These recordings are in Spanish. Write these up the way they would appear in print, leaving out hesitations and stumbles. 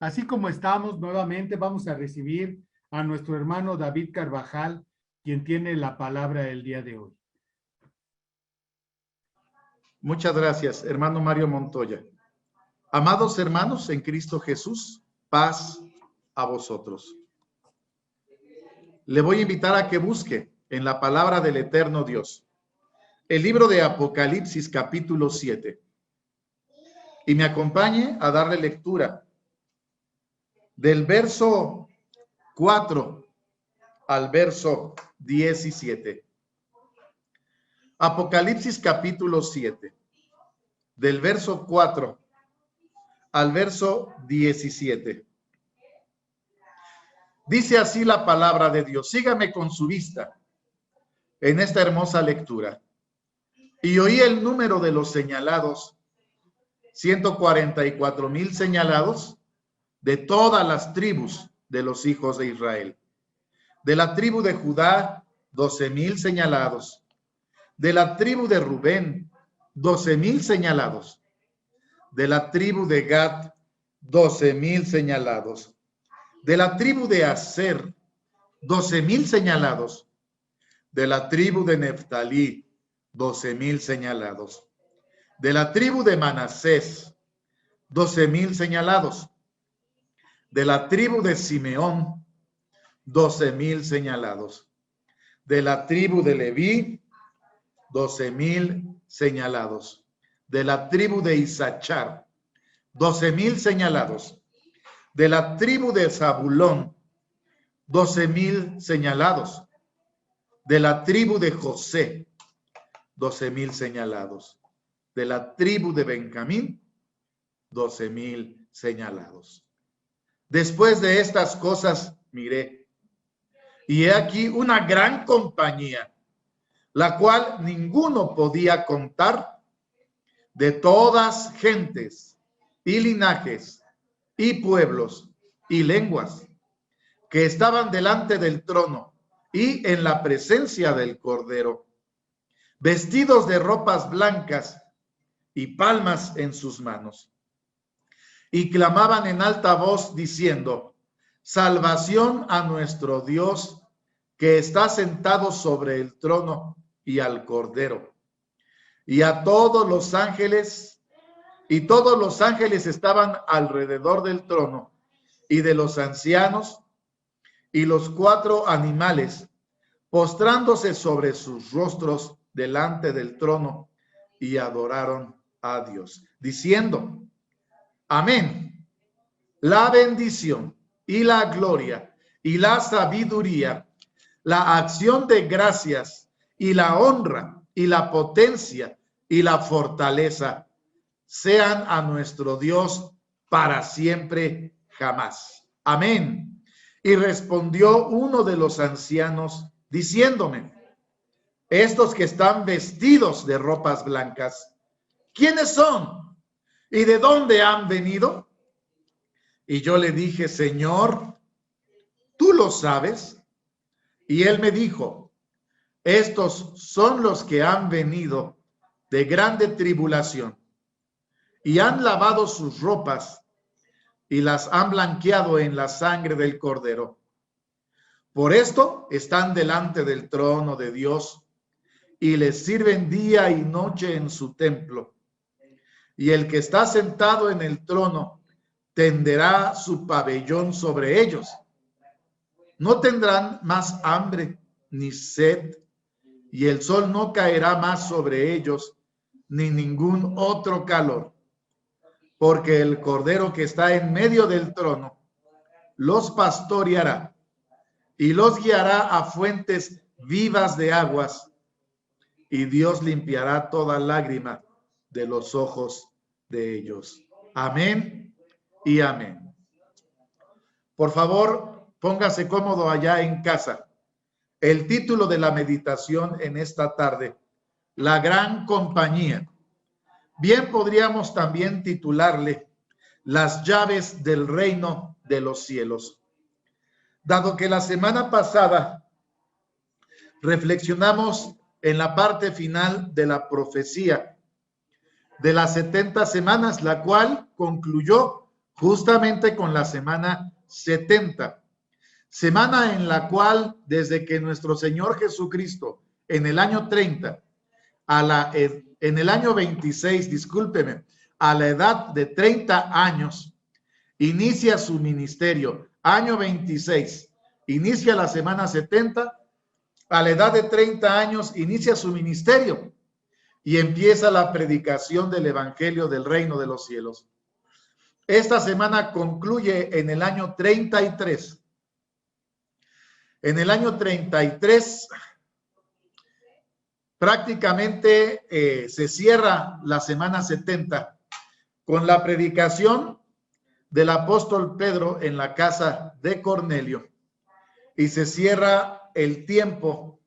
Así como estamos, nuevamente vamos a recibir a nuestro hermano David Carvajal, quien tiene la palabra el día de hoy. Muchas gracias, hermano Mario Montoya. Amados hermanos en Cristo Jesús, paz a vosotros. Le voy a invitar a que busque en la palabra del eterno Dios el libro de Apocalipsis capítulo 7 y me acompañe a darle lectura del verso 4 al verso 17. Apocalipsis capítulo 7, del verso 4 al verso 17. Dice así la palabra de Dios. Sígame con su vista en esta hermosa lectura. Y oí el número de los señalados, 144,000 señalados de todas las tribus de los hijos de Israel. De la tribu de Judá, 12,000 señalados. De la tribu de Rubén, 12,000 señalados. De la tribu de Gad, 12,000 señalados. De la tribu de Aser, 12,000 señalados. De la tribu de Neftalí, 12,000 señalados. De la tribu de Manasés, 12,000 señalados. De la tribu de Simeón, 12,000 señalados. De la tribu de Leví, 12,000 señalados. De la tribu de Isachar, 12,000 señalados. De la tribu de Zabulón, 12,000 señalados. De la tribu de José, 12,000 señalados. De la tribu de Benjamín, 12,000 señalados. Después de estas cosas miré, y he aquí una gran compañía, la cual ninguno podía contar, de todas gentes y linajes y pueblos y lenguas, que estaban delante del trono y en la presencia del Cordero, vestidos de ropas blancas y palmas en sus manos. Y clamaban en alta voz diciendo: salvación a nuestro Dios, que está sentado sobre el trono, y al Cordero. Y a todos los ángeles, y todos los ángeles estaban alrededor del trono, y de los ancianos, y los 4 animales, postrándose sobre sus rostros delante del trono, y adoraron a Dios, diciendo: amén. La bendición y la gloria y la sabiduría, la acción de gracias y la honra y la potencia y la fortaleza sean a nuestro Dios para siempre jamás. Amén. Y respondió uno de los ancianos diciéndome: estos que están vestidos de ropas blancas, ¿quiénes son? ¿Y de dónde han venido? Y yo le dije: Señor, ¿tú lo sabes? Y él me dijo: estos son los que han venido de grande tribulación y han lavado sus ropas y las han blanqueado en la sangre del Cordero. Por esto están delante del trono de Dios y les sirven día y noche en su templo. Y el que está sentado en el trono tenderá su pabellón sobre ellos. No tendrán más hambre ni sed, y el sol no caerá más sobre ellos, ni ningún otro calor, porque el Cordero que está en medio del trono los pastoreará y los guiará a fuentes vivas de aguas, y Dios limpiará toda lágrima de los ojos de ellos. Amén y amén. Por favor, póngase cómodo allá en casa. El título de la meditación en esta tarde: la gran compañía. Bien podríamos también titularle: las llaves del reino de los cielos. Dado que la semana pasada reflexionamos en la parte final de la profecía de las 70 semanas, la cual concluyó justamente con la semana 70, semana en la cual desde que nuestro Señor Jesucristo en el año 30, en el año 26, discúlpeme, a la edad de 30 años, inicia su ministerio, año 26, inicia la semana 70, a la edad de 30 años inicia su ministerio y empieza la predicación del evangelio del reino de los cielos. Esta semana concluye en el año 33. En el año 33 prácticamente se cierra la semana 70 con la predicación del apóstol Pedro en la casa de Cornelio y se cierra el tiempo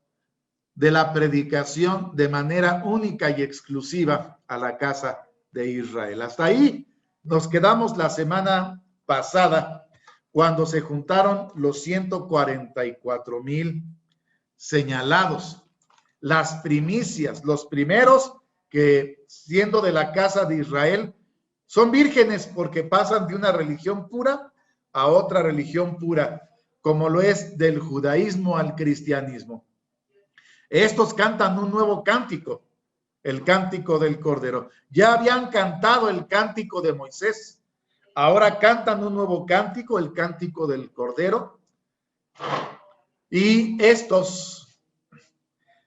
de la predicación de manera única y exclusiva a la casa de Israel. Hasta ahí nos quedamos la semana pasada cuando se juntaron los 144,000 señalados, las primicias, los primeros que siendo de la casa de Israel son vírgenes porque pasan de una religión pura a otra religión pura, como lo es del judaísmo al cristianismo. Estos cantan un nuevo cántico, el cántico del Cordero. Ya habían cantado el cántico de Moisés, ahora cantan un nuevo cántico, el cántico del Cordero. Y estos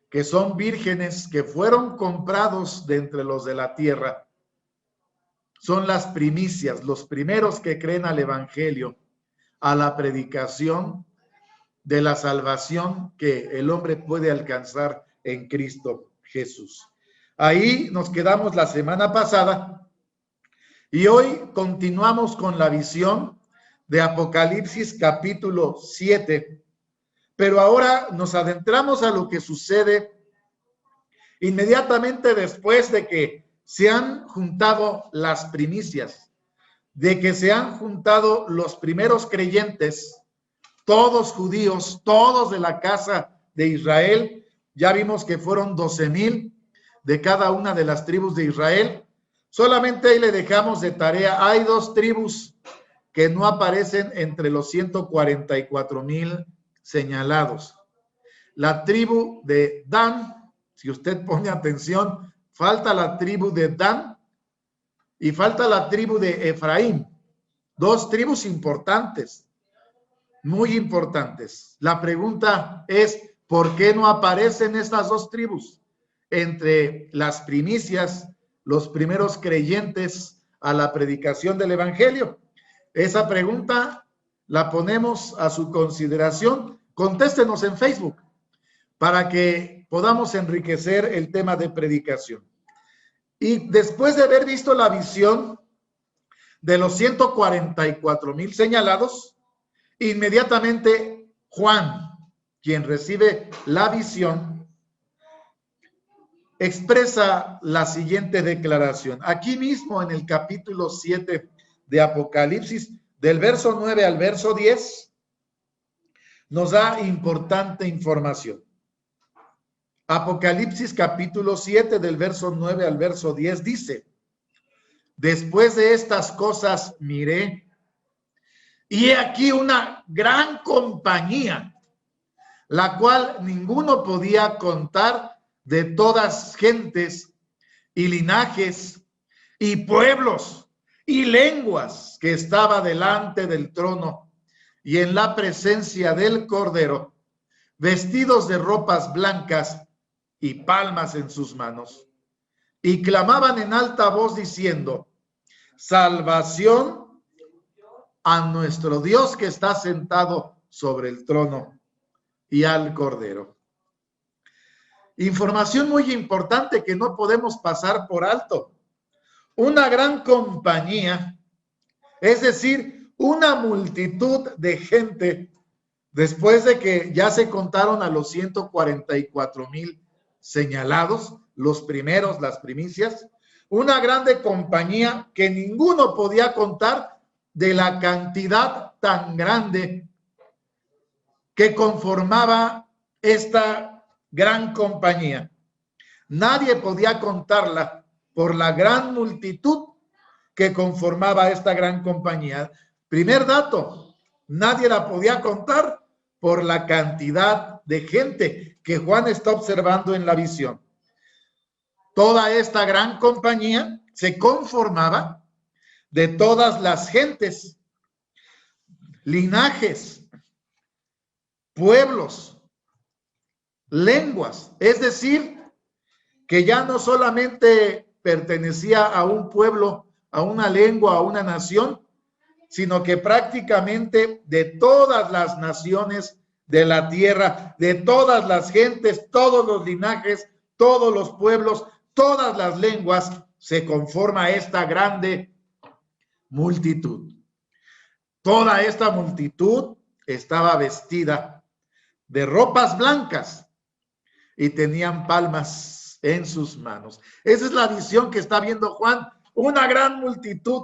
que son vírgenes, que fueron comprados de entre los de la tierra, son las primicias, los primeros que creen al evangelio, a la predicación de la salvación que el hombre puede alcanzar en Cristo Jesús. Ahí nos quedamos la semana pasada y hoy continuamos con la visión de Apocalipsis capítulo 7, pero ahora nos adentramos a lo que sucede inmediatamente después de que se han juntado las primicias, de que se han juntado los primeros creyentes, todos judíos, todos de la casa de Israel. Ya vimos que fueron 12,000 de cada una de las tribus de Israel. Solamente ahí le dejamos de tarea, hay 2 tribus que no aparecen entre los 144,000 señalados. La tribu de Dan, si usted pone atención, falta la tribu de Dan y falta la tribu de Efraín. 2 tribus importantes, muy importantes. La pregunta es, ¿por qué no aparecen estas 2 tribus entre las primicias, los primeros creyentes a la predicación del evangelio? Esa pregunta la ponemos a su consideración. Contéstenos en Facebook para que podamos enriquecer el tema de predicación. Y después de haber visto la visión de los 144,000 señalados, inmediatamente Juan, quien recibe la visión, expresa la siguiente declaración. Aquí mismo en el capítulo 7 de Apocalipsis, del verso 9 al verso 10, nos da importante información. Apocalipsis capítulo 7 del verso 9 al verso 10 dice: después de estas cosas miré, y he aquí una gran compañía, la cual ninguno podía contar, de todas gentes y linajes y pueblos y lenguas, que estaba delante del trono y en la presencia del Cordero, vestidos de ropas blancas y palmas en sus manos, y clamaban en alta voz diciendo: salvación a nuestro Dios que está sentado sobre el trono y al Cordero. Información muy importante que no podemos pasar por alto. Una gran compañía, es decir, una multitud de gente, después de que ya se contaron a los 144,000 señalados, los primeros, las primicias, una grande compañía que ninguno podía contar de la cantidad tan grande que conformaba esta gran compañía. Nadie podía contarla por la gran multitud que conformaba esta gran compañía. Primer dato, nadie la podía contar por la cantidad de gente que Juan está observando en la visión. Toda esta gran compañía se conformaba de todas las gentes, linajes, pueblos, lenguas, es decir, que ya no solamente pertenecía a un pueblo, a una lengua, a una nación, sino que prácticamente de todas las naciones de la tierra, de todas las gentes, todos los linajes, todos los pueblos, todas las lenguas, se conforma esta grande multitud. Toda esta multitud estaba vestida de ropas blancas y tenían palmas en sus manos. Esa es la visión que está viendo Juan, una gran multitud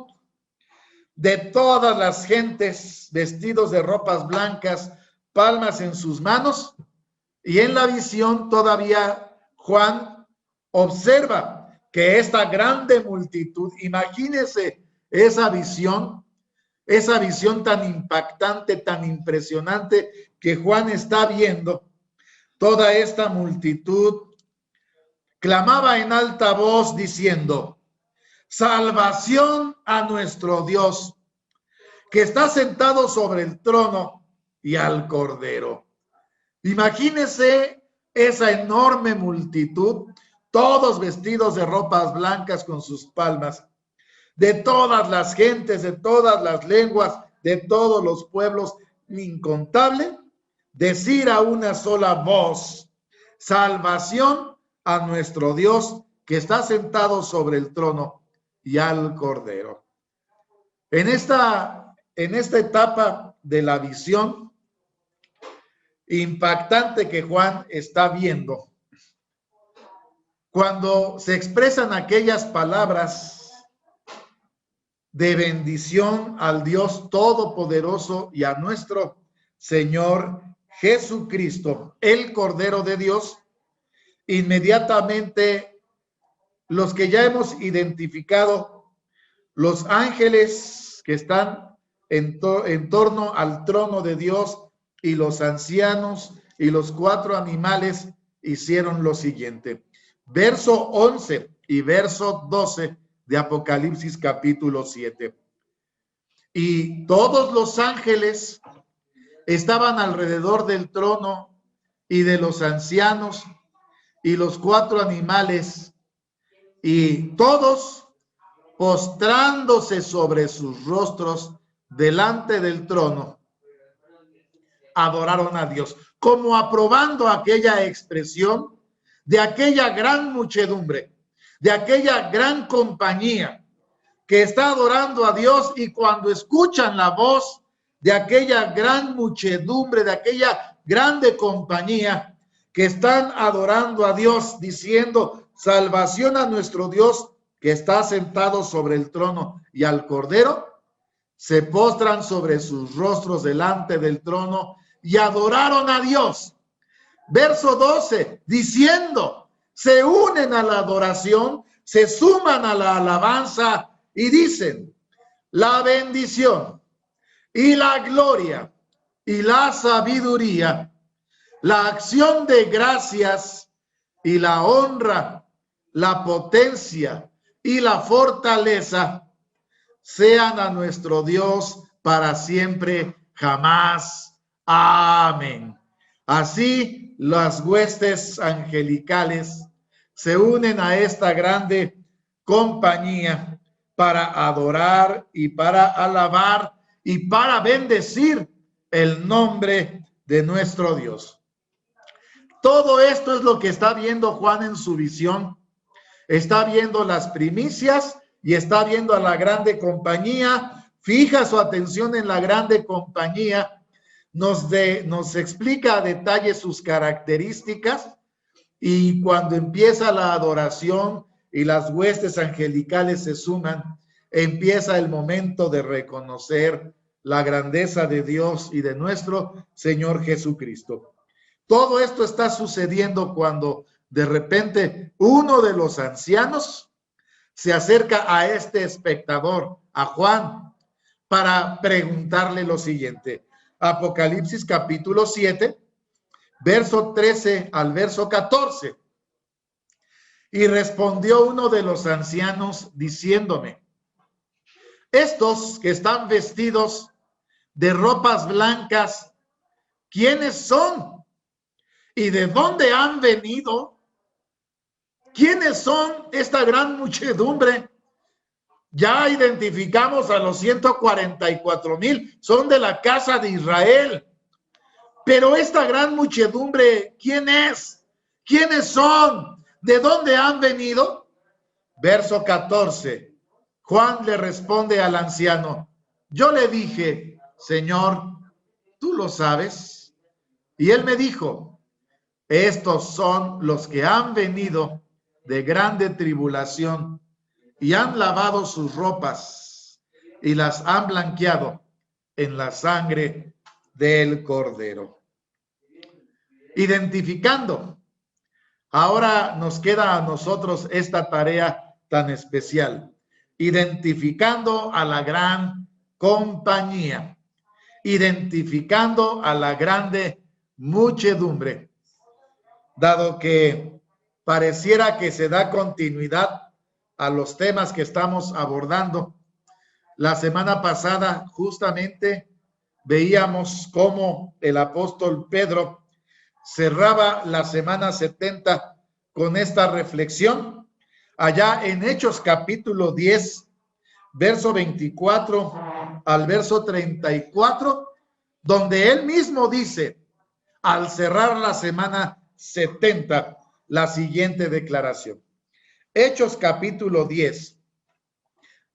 de todas las gentes vestidos de ropas blancas, palmas en sus manos, y en la visión todavía Juan observa que esta grande multitud, imagínese esa visión tan impactante, tan impresionante que Juan está viendo. Toda esta multitud clamaba en alta voz diciendo: salvación a nuestro Dios, que está sentado sobre el trono, y al Cordero. Imagínese esa enorme multitud, todos vestidos de ropas blancas con sus palmas, de todas las gentes, de todas las lenguas, de todos los pueblos, incontable, decir a una sola voz: salvación a nuestro Dios, que está sentado sobre el trono, y al Cordero. En esta etapa de la visión impactante que Juan está viendo, cuando se expresan aquellas palabras de bendición al Dios Todopoderoso y a nuestro Señor Jesucristo, el Cordero de Dios, inmediatamente los que ya hemos identificado, los ángeles que están en torno al trono de Dios y los ancianos y los 4 animales hicieron lo siguiente. Verso 11 y verso 12 de Apocalipsis capítulo 7. Y todos los ángeles estaban alrededor del trono y de los ancianos y los 4 animales, y todos postrándose sobre sus rostros delante del trono, adoraron a Dios, como aprobando aquella expresión de aquella gran muchedumbre, de aquella gran compañía que está adorando a Dios, y cuando escuchan la voz de aquella gran muchedumbre, de aquella grande compañía que están adorando a Dios, diciendo: salvación a nuestro Dios, que está sentado sobre el trono, y al Cordero, se postran sobre sus rostros delante del trono y adoraron a Dios. Verso 12, diciendo, se unen a la adoración, se suman a la alabanza y dicen: la bendición y la gloria y la sabiduría, la acción de gracias y la honra, la potencia y la fortaleza sean a nuestro Dios para siempre, jamás. Amén. Así las huestes angelicales se unen a esta grande compañía para adorar y para alabar y para bendecir el nombre de nuestro Dios. Todo esto es lo que está viendo Juan en su visión. Está viendo las primicias y está viendo a la grande compañía. Fija su atención en la grande compañía. Nos explica a detalle sus características, y cuando empieza la adoración y las huestes angelicales se suman, empieza el momento de reconocer la grandeza de Dios y de nuestro Señor Jesucristo. Todo esto está sucediendo cuando de repente uno de los ancianos se acerca a este espectador, a Juan, para preguntarle lo siguiente. Apocalipsis capítulo 7, verso 13 al verso 14. Y respondió uno de los ancianos diciéndome: estos que están vestidos de ropas blancas, ¿quiénes son? ¿Y de dónde han venido? ¿Quiénes son esta gran muchedumbre? Ya identificamos a los 144,000, son de la casa de Israel. Pero esta gran muchedumbre, ¿quién es? ¿Quiénes son? ¿De dónde han venido? Verso 14. Juan le responde al anciano: yo le dije, Señor, ¿tú lo sabes? Y él me dijo: estos son los que han venido de grande tribulación y han lavado sus ropas y las han blanqueado en la sangre del Cordero. Identificando. Ahora nos queda a nosotros esta tarea tan especial. Identificando a la gran compañía. Identificando a la grande muchedumbre. Dado que pareciera que se da continuidad a los temas que estamos abordando, la semana pasada justamente veíamos cómo el apóstol Pedro cerraba la semana 70 con esta reflexión, allá en Hechos capítulo 10, verso 24 al verso 34, donde él mismo dice, al cerrar la semana 70, la siguiente declaración. Hechos capítulo 10,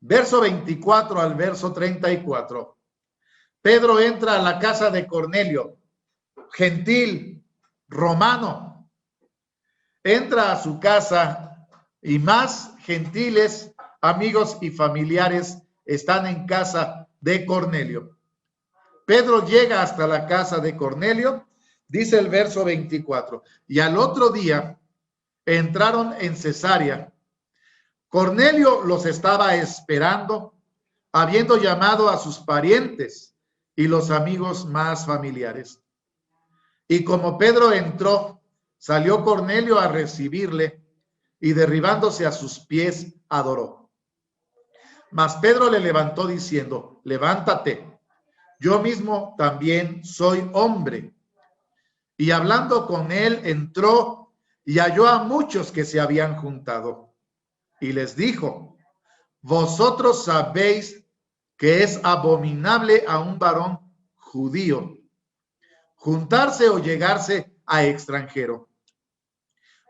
verso 24 al verso 34. Pedro entra a la casa de Cornelio, gentil, romano. Entra a su casa y más gentiles, amigos y familiares están en casa de Cornelio. Pedro llega hasta la casa de Cornelio, dice el verso 24, y al otro día entraron en Cesarea. Cornelio los estaba esperando, habiendo llamado a sus parientes y los amigos más familiares. Y como Pedro entró, salió Cornelio a recibirle y derribándose a sus pies, adoró. Mas Pedro le levantó diciendo: levántate, yo mismo también soy hombre. Y hablando con él, entró y halló a muchos que se habían juntado. Y les dijo: vosotros sabéis que es abominable a un varón judío juntarse o llegarse a extranjero.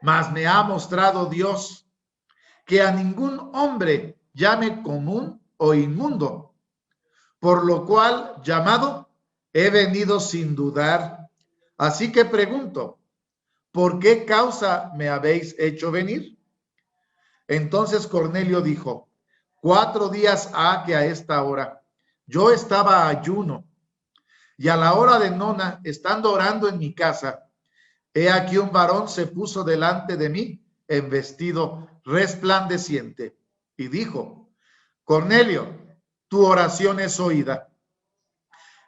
Mas me ha mostrado Dios que a ningún hombre llame común o inmundo, por lo cual llamado he venido sin dudar. Así que pregunto, ¿por qué causa me habéis hecho venir? Entonces Cornelio dijo: 4 días ha que a esta hora yo estaba ayuno, y a la hora de nona, estando orando en mi casa, he aquí un varón se puso delante de mí en vestido resplandeciente y dijo: Cornelio, tu oración es oída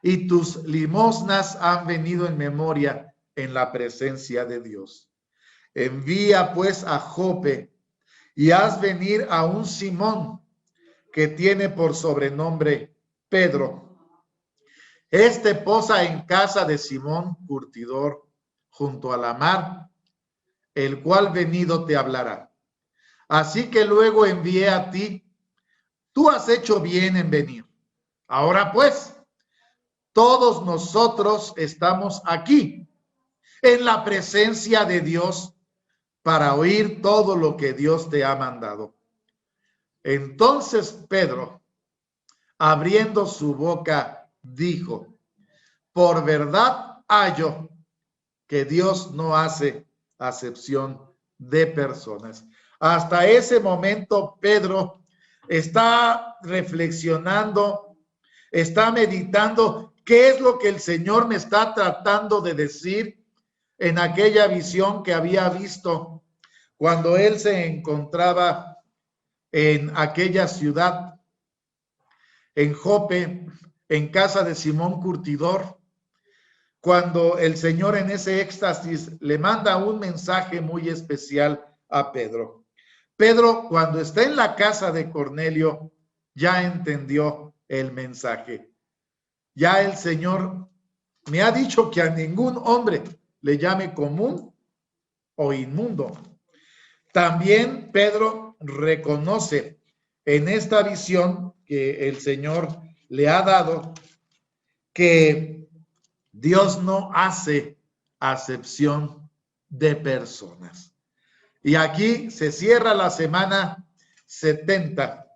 y tus limosnas han venido en memoria en la presencia de Dios. Envía pues a Jope y haz venir a un Simón que tiene por sobrenombre Pedro. Este posa en casa de Simón curtidor junto a la mar, el cual venido te hablará. Así que luego envié a ti, tú has hecho bien en venir. Ahora pues, todos nosotros estamos aquí en la presencia de Dios para oír todo lo que Dios te ha mandado. Entonces Pedro, abriendo su boca, dijo: por verdad hallo que Dios no hace acepción de personas. Hasta ese momento Pedro está reflexionando, está meditando qué es lo que el Señor me está tratando de decir en aquella visión que había visto cuando él se encontraba en aquella ciudad, en Jope, en casa de Simón Curtidor, cuando el Señor en ese éxtasis le manda un mensaje muy especial a Pedro. Pedro, cuando está en la casa de Cornelio, ya entendió el mensaje. Ya el Señor me ha dicho que a ningún hombre le llame común o inmundo. También Pedro reconoce en esta visión que el Señor le ha dado que Dios no hace acepción de personas. Y aquí se cierra la semana 70.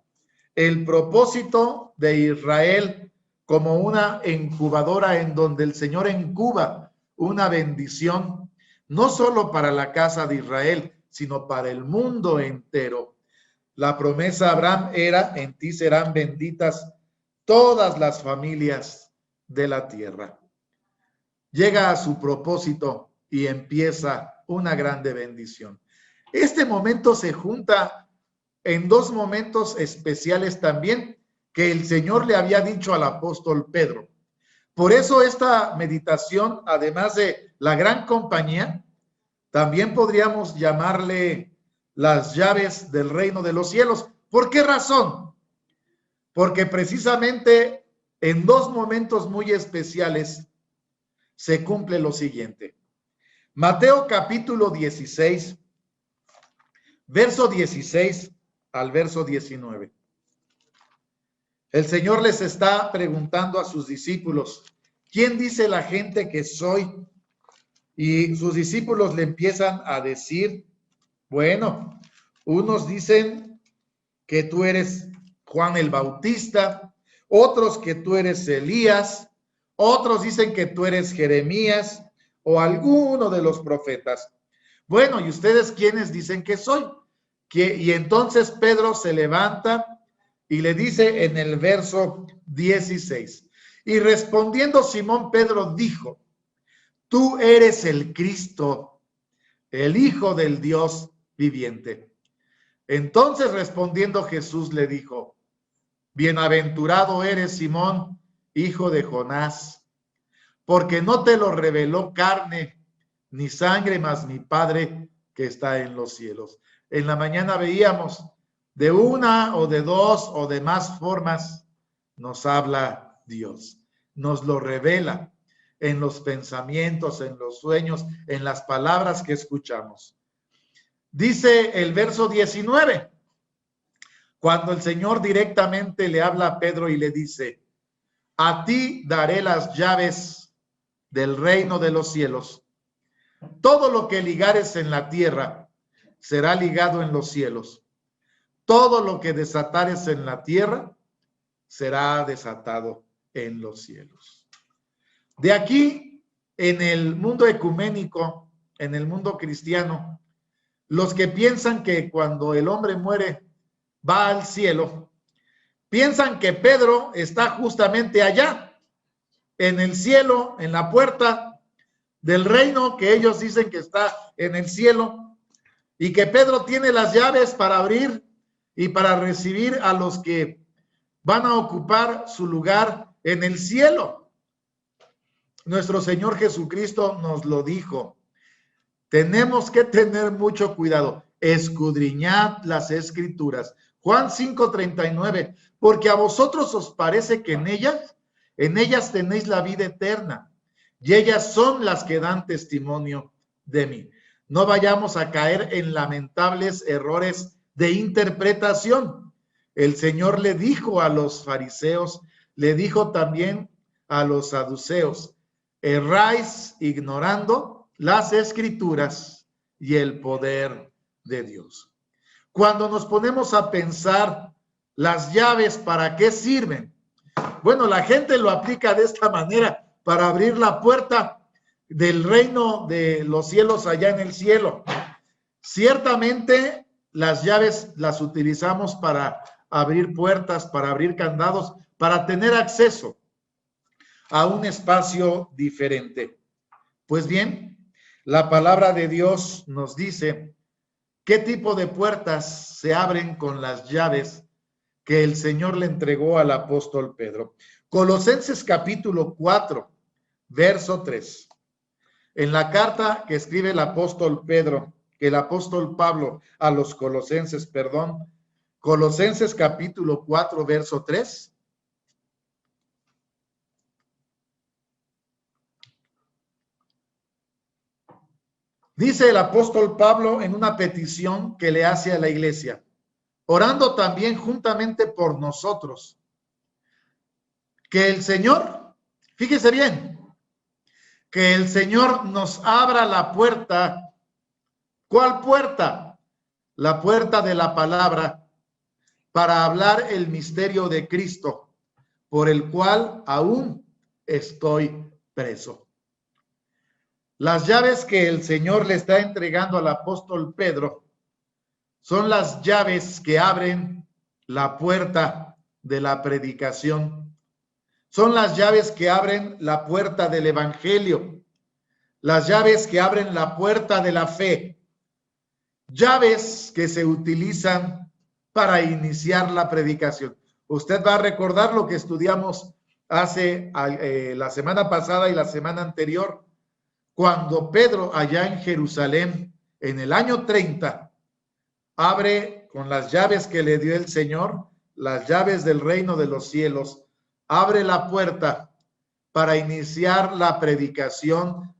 El propósito de Israel como una incubadora en donde el Señor incuba una bendición, no solo para la casa de Israel, sino para el mundo entero. La promesa a Abraham era: en ti serán benditas todas las familias de la tierra. Llega a su propósito y empieza una grande bendición. Este momento se junta en dos momentos especiales también que el Señor le había dicho al apóstol Pedro. Por eso esta meditación, además de la gran compañía, también podríamos llamarle las llaves del reino de los cielos. ¿Por qué razón? Porque precisamente en dos momentos muy especiales se cumple lo siguiente. Mateo capítulo 16, verso 16 al verso 19. El Señor les está preguntando a sus discípulos: ¿quién dice la gente que soy? Y sus discípulos le empiezan a decir, bueno, unos dicen que tú eres Juan el Bautista, otros que tú eres Elías, otros dicen que tú eres Jeremías o alguno de los profetas. Bueno, ¿y ustedes quiénes dicen que soy? Y entonces Pedro se levanta y le dice en el verso 16, y respondiendo Simón Pedro dijo: tú eres el Cristo, el Hijo del Dios viviente. Entonces respondiendo Jesús le dijo: bienaventurado eres, Simón, hijo de Jonás, porque no te lo reveló carne ni sangre, mas mi Padre que está en los cielos. En la mañana veíamos, de una o de dos o de más formas nos habla Dios, nos lo revela en los pensamientos, en los sueños, en las palabras que escuchamos. Dice el verso 19, cuando el Señor directamente le habla a Pedro y le dice: a ti daré las llaves del reino de los cielos. Todo lo que ligares en la tierra será ligado en los cielos. Todo lo que desatares en la tierra será desatado en los cielos. De aquí, en el mundo ecuménico, en el mundo cristiano, los que piensan que cuando el hombre muere va al cielo, piensan que Pedro está justamente allá, en el cielo, en la puerta del reino que ellos dicen que está en el cielo, y que Pedro tiene las llaves para abrir y para recibir a los que van a ocupar su lugar en el cielo. Nuestro Señor Jesucristo nos lo dijo. Tenemos que tener mucho cuidado. Escudriñad las Escrituras. Juan 5:39, porque a vosotros os parece que en ellas tenéis la vida eterna, y ellas son las que dan testimonio de mí. No vayamos a caer en lamentables errores de interpretación. El Señor le dijo a los fariseos, le dijo también a los saduceos: erráis ignorando las Escrituras y el poder de Dios. Cuando nos ponemos a pensar las llaves, ¿para qué sirven? Bueno, la gente lo aplica de esta manera, para abrir la puerta del reino de los cielos allá en el cielo. Ciertamente las llaves las utilizamos para abrir puertas, para abrir candados, para tener acceso a un espacio diferente. Pues bien, la palabra de Dios nos dice ¿Qué tipo de puertas se abren con las llaves que el Señor le entregó al apóstol Pedro? Colosenses capítulo 4, verso 3. En la carta que escribe el apóstol Pablo a los colosenses, Colosenses capítulo 4, verso 3. Dice el apóstol Pablo en una petición que le hace a la iglesia, orando también juntamente por nosotros, que el Señor, fíjese bien, que el Señor nos abra la puerta. ¿Cuál puerta? La puerta de la palabra, para hablar el misterio de Cristo, por el cual aún estoy preso. Las llaves que el Señor le está entregando al apóstol Pedro son las llaves que abren la puerta de la predicación. Son las llaves que abren la puerta del evangelio. Las llaves que abren la puerta de la fe. Llaves que se utilizan para iniciar la predicación. Usted va a recordar lo que estudiamos hace la semana pasada y la semana anterior, cuando Pedro allá en Jerusalén, en el año 30, abre con las llaves que le dio el Señor, las llaves del reino de los cielos, abre la puerta para iniciar la predicación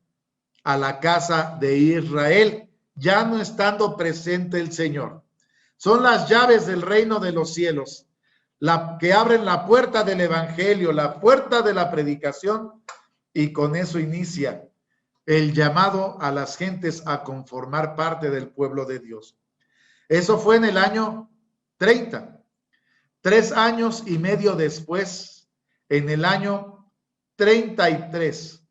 a la casa de Israel, ya no estando presente el Señor. Son las llaves del reino de los cielos, que abren la puerta del evangelio, la puerta de la predicación, y con eso inicia el llamado a las gentes a conformar parte del pueblo de Dios. Eso fue en el año 30. 3 años y medio después, en el año 33,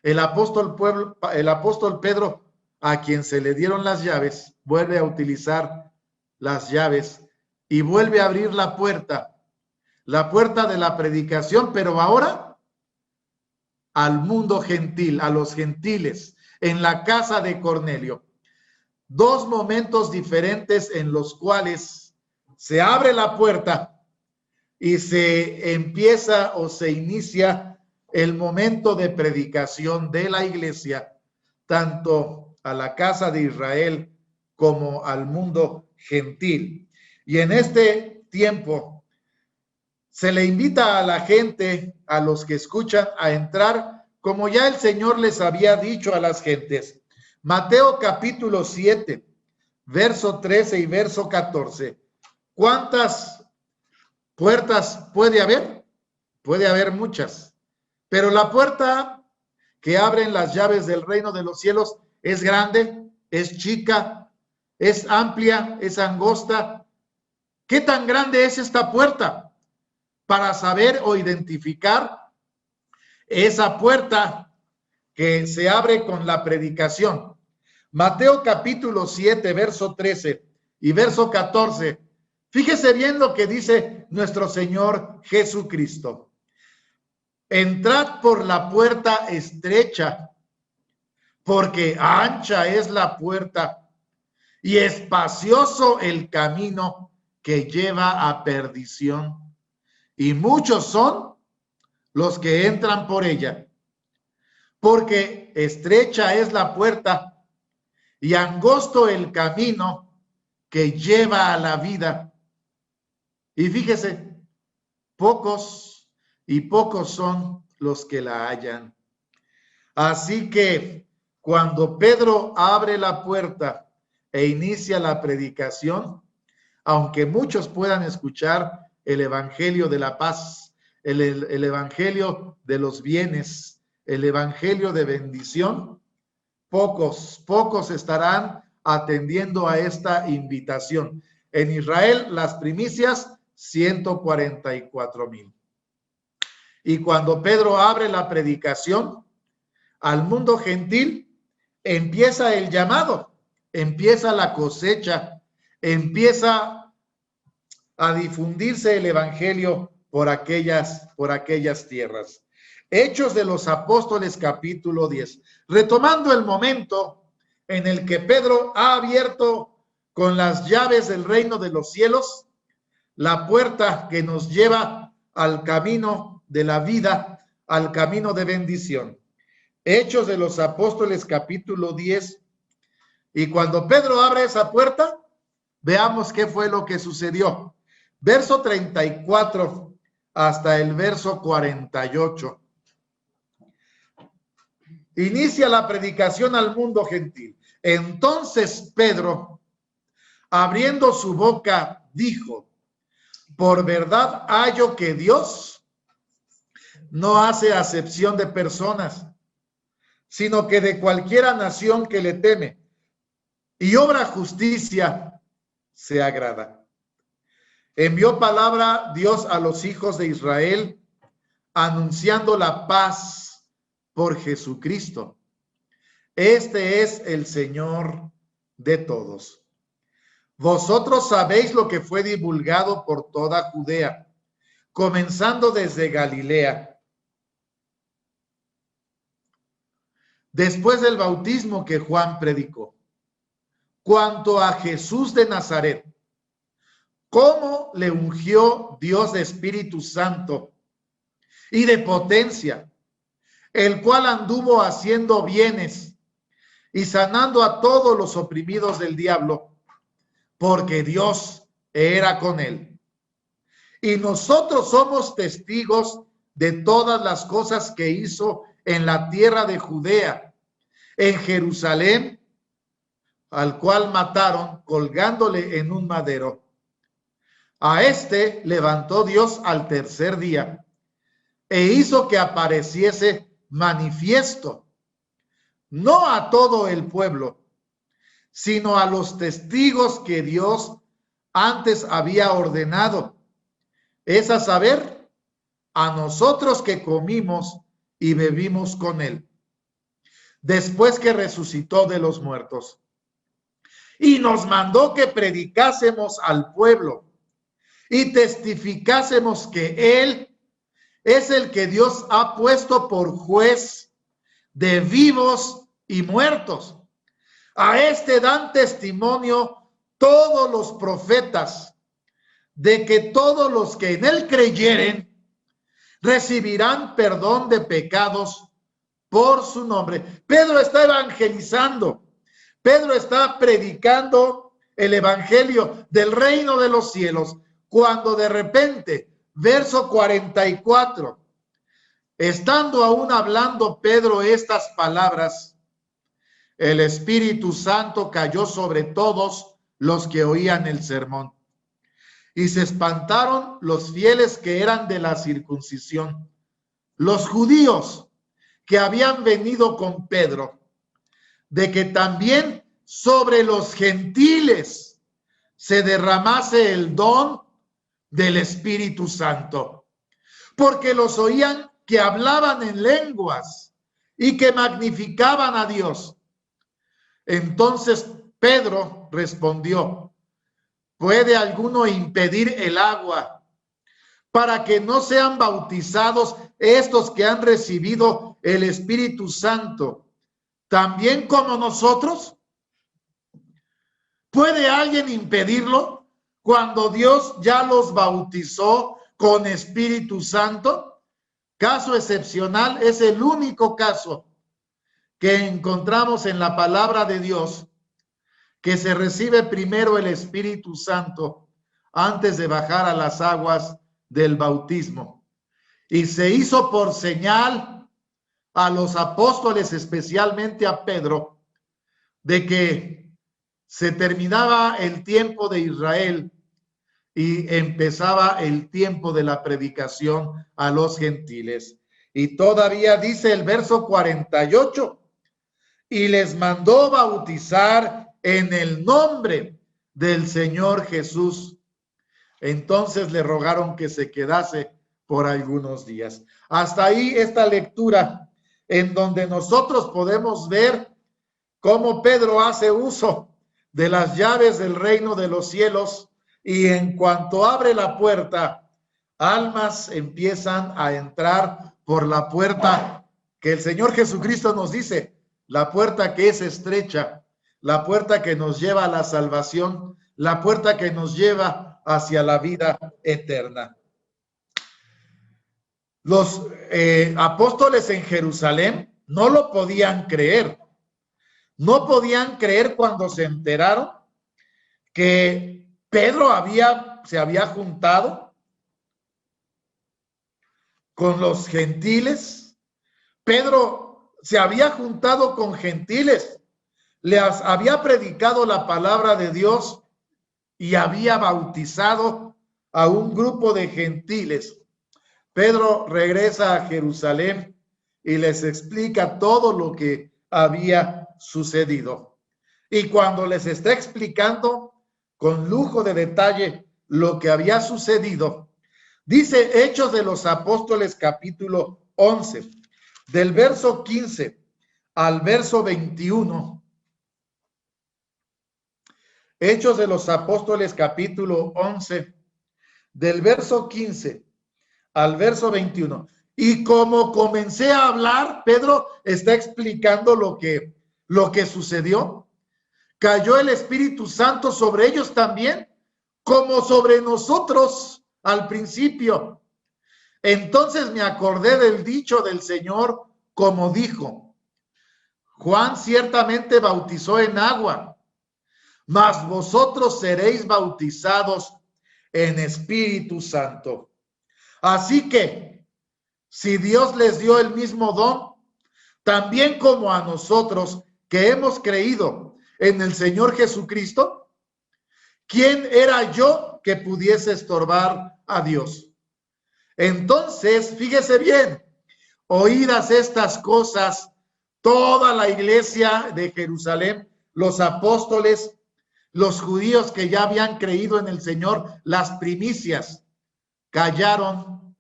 el apóstol Pedro, a quien se le dieron las llaves, vuelve a utilizar las llaves y vuelve a abrir la puerta de la predicación, pero ahora al mundo gentil, a los gentiles, en la casa de Cornelio. 2 momentos diferentes en los cuales se abre la puerta y se empieza o se inicia el momento de predicación de la iglesia, tanto a la casa de Israel como al mundo gentil. Y en este tiempo se le invita a la gente, a los que escuchan, a entrar, como ya el Señor les había dicho a las gentes. Mateo capítulo 7, verso 13 y verso 14. ¿Cuántas puertas puede haber? Puede haber muchas, pero la puerta que abren las llaves del reino de los cielos es grande, es chica, es amplia, es angosta. ¿Qué tan grande es esta puerta? Para saber o identificar esa puerta que se abre con la predicación. Mateo capítulo 7, verso 13 y verso 14. Fíjese bien lo que dice nuestro Señor Jesucristo. Entrad por la puerta estrecha, porque ancha es la puerta y espacioso el camino que lleva a perdición. Y muchos son los que entran por ella, porque estrecha es la puerta y angosto el camino que lleva a la vida. Y fíjese, pocos son los que la hallan. Así que cuando Pedro abre la puerta e inicia la predicación, aunque muchos puedan escuchar el evangelio de la paz, el evangelio de los bienes, el evangelio de bendición, pocos estarán atendiendo a esta invitación. En Israel, las primicias, 144,000. Y cuando Pedro abre la predicación al mundo gentil, empieza el llamado, empieza la cosecha, empieza a difundirse el evangelio por aquellas tierras. Hechos de los Apóstoles capítulo 10. Retomando el momento en el que Pedro ha abierto con las llaves del reino de los cielos la puerta que nos lleva al camino de la vida, al camino de bendición. Hechos de los Apóstoles, capítulo 10. Y cuando Pedro abre esa puerta, veamos qué fue lo que sucedió. Verso 34 hasta el verso 48. Inicia la predicación al mundo gentil. Entonces Pedro, abriendo su boca, dijo: por verdad hallo que Dios no hace acepción de personas, sino que de cualquiera nación que le teme y obra justicia se agrada. Envió palabra Dios a los hijos de Israel, anunciando la paz por Jesucristo. Este es el Señor de todos. Vosotros sabéis lo que fue divulgado por toda Judea, comenzando desde Galilea, después del bautismo que Juan predicó, cuanto a Jesús de Nazaret, cómo le ungió Dios de Espíritu Santo y de potencia, el cual anduvo haciendo bienes y sanando a todos los oprimidos del diablo, porque Dios era con él. Y nosotros somos testigos de todas las cosas que hizo en la tierra de Judea, en Jerusalén, al cual mataron colgándole en un madero. A este levantó Dios al tercer día e hizo que apareciese manifiesto, no a todo el pueblo, sino a los testigos que Dios antes había ordenado, es a saber, a nosotros que comimos y bebimos con él, después que resucitó de los muertos. Y nos mandó que predicásemos al pueblo y testificásemos que él es el que Dios ha puesto por juez de vivos y muertos. A este dan testimonio todos los profetas de que todos los que en él creyeren recibirán perdón de pecados por su nombre. Pedro está evangelizando. Pedro está predicando el evangelio del reino de los cielos, cuando de repente, verso 44, estando aún hablando Pedro estas palabras, el Espíritu Santo cayó sobre todos los que oían el sermón. Y se espantaron los fieles que eran de la circuncisión, los judíos que habían venido con Pedro, de que también sobre los gentiles se derramase el don del Espíritu Santo, porque los oían que hablaban en lenguas y que magnificaban a Dios. Entonces Pedro respondió: ¿puede alguno impedir el agua para que no sean bautizados estos que han recibido el Espíritu Santo, también como nosotros? ¿Puede alguien impedirlo cuando Dios ya los bautizó con Espíritu Santo? Caso excepcional, es el único caso que encontramos en la palabra de Dios, que se recibe primero el Espíritu Santo antes de bajar a las aguas del bautismo. Y se hizo por señal a los apóstoles, especialmente a Pedro, de que se terminaba el tiempo de Israel y empezaba el tiempo de la predicación a los gentiles. Y todavía dice el verso 48, y les mandó bautizar en el nombre del Señor Jesús. Entonces le rogaron que se quedase por algunos días. Hasta ahí esta lectura, en donde nosotros podemos ver cómo Pedro hace uso de las llaves del reino de los cielos, y en cuanto abre la puerta, almas empiezan a entrar por la puerta que el Señor Jesucristo nos dice, la puerta que es estrecha la puerta que nos lleva a la salvación, la puerta que nos lleva hacia la vida eterna. Los apóstoles en Jerusalén no lo podían creer. No podían creer cuando se enteraron que Pedro se había juntado con los gentiles. Pedro se había juntado con gentiles, les había predicado la palabra de Dios y había bautizado a un grupo de gentiles. Pedro regresa a Jerusalén y les explica todo lo que había sucedido. Y cuando les está explicando con lujo de detalle lo que había sucedido, dice Hechos de los Apóstoles capítulo 11, del verso 15 al verso 21. Hechos de los Apóstoles capítulo 11, del verso 15 al verso 21. Y como comencé a hablar, Pedro está explicando lo que sucedió. Cayó el Espíritu Santo sobre ellos también, como sobre nosotros al principio. Entonces me acordé del dicho del Señor, como dijo: Juan ciertamente bautizó en agua, mas vosotros seréis bautizados en Espíritu Santo. Así que, si Dios les dio el mismo don, también como a nosotros que hemos creído en el Señor Jesucristo, ¿quién era yo que pudiese estorbar a Dios? Entonces, fíjese bien, oídas estas cosas, toda la iglesia de Jerusalén, los apóstoles, los judíos que ya habían creído en el Señor, las primicias, callaron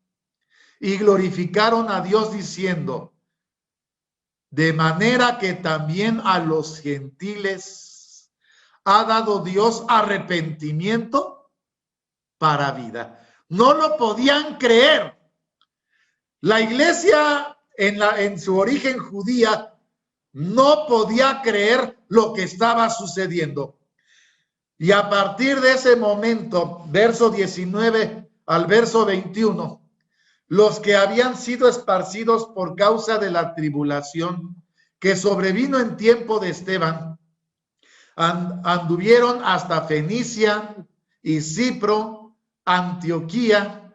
y glorificaron a Dios diciendo: de manera que también a los gentiles ha dado Dios arrepentimiento para vida. No lo podían creer. La iglesia en su origen judía no podía creer lo que estaba sucediendo. Y a partir de ese momento, verso 19 al verso 21, los que habían sido esparcidos por causa de la tribulación que sobrevino en tiempo de Esteban, anduvieron hasta Fenicia y Cipro, Antioquía,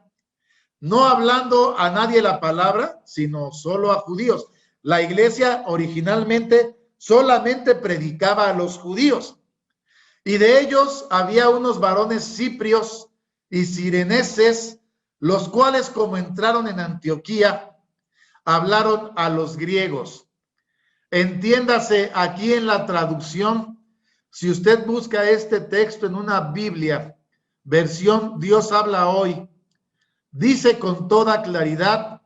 no hablando a nadie la palabra, sino solo a judíos. La iglesia originalmente solamente predicaba a los judíos. Y de ellos había unos varones ciprios y cireneses, los cuales, como entraron en Antioquía, hablaron a los griegos. Entiéndase aquí en la traducción, si usted busca este texto en una Biblia, versión Dios habla hoy, dice con toda claridad: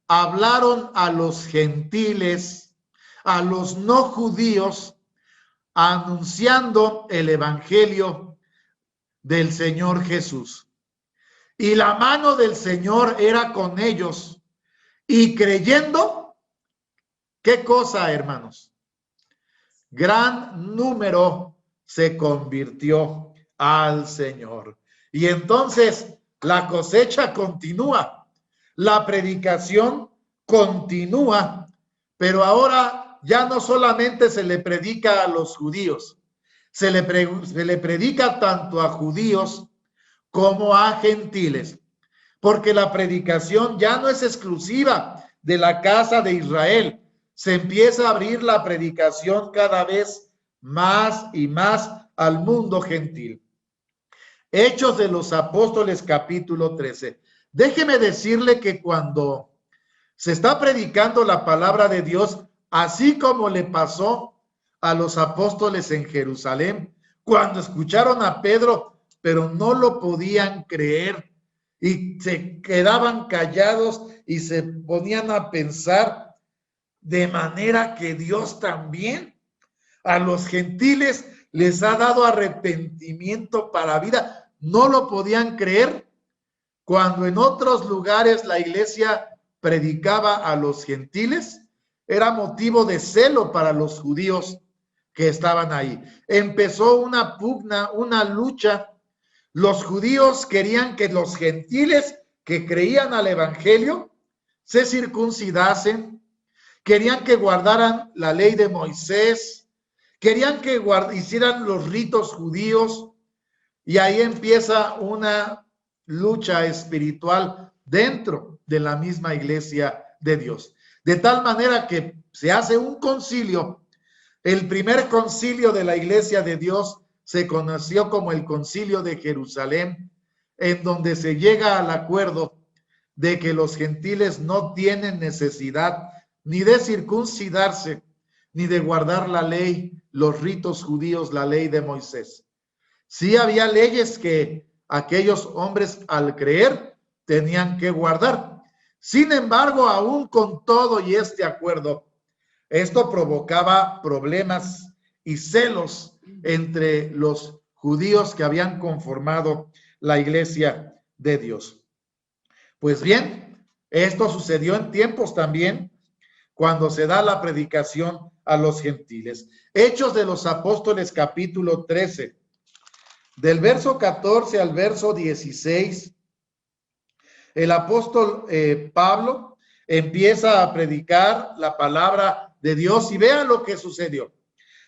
hablaron a los gentiles, a los no judíos, anunciando el evangelio del Señor Jesús. Y la mano del Señor era con ellos, y creyendo, ¿qué cosa, hermanos? Gran número se convirtió al Señor. Y entonces la cosecha continúa, la predicación continúa, pero ahora ya no solamente se le predica a los judíos, se le predica tanto a judíos como a gentiles, porque la predicación ya no es exclusiva de la casa de Israel, se empieza a abrir la predicación cada vez más y más al mundo gentil. Hechos de los Apóstoles capítulo 13. Déjeme decirle que cuando se está predicando la palabra de Dios, así como le pasó a los apóstoles en Jerusalén, cuando escucharon a Pedro, pero no lo podían creer y se quedaban callados y se ponían a pensar, de manera que Dios también a los gentiles les ha dado arrepentimiento para vida. No lo podían creer cuando en otros lugares la iglesia predicaba a los gentiles. Era motivo de celo para los judíos que estaban ahí. Empezó una pugna, una lucha. Los judíos querían que los gentiles que creían al evangelio se circuncidasen, querían que guardaran la ley de Moisés, querían que hicieran los ritos judíos, y ahí empieza una lucha espiritual dentro de la misma iglesia de Dios. De tal manera que se hace un concilio. El primer concilio de la iglesia de Dios se conoció como el Concilio de Jerusalén, en donde se llega al acuerdo de que los gentiles no tienen necesidad ni de circuncidarse, ni de guardar la ley, los ritos judíos, la ley de Moisés. Sí había leyes que aquellos hombres al creer tenían que guardar. Sin embargo, aún con todo y este acuerdo, esto provocaba problemas y celos entre los judíos que habían conformado la iglesia de Dios. Pues bien, esto sucedió en tiempos también cuando se da la predicación a los gentiles. Hechos de los Apóstoles, capítulo 13, del verso 14 al verso 16, el apóstol Pablo empieza a predicar la palabra de Dios y vean lo que sucedió.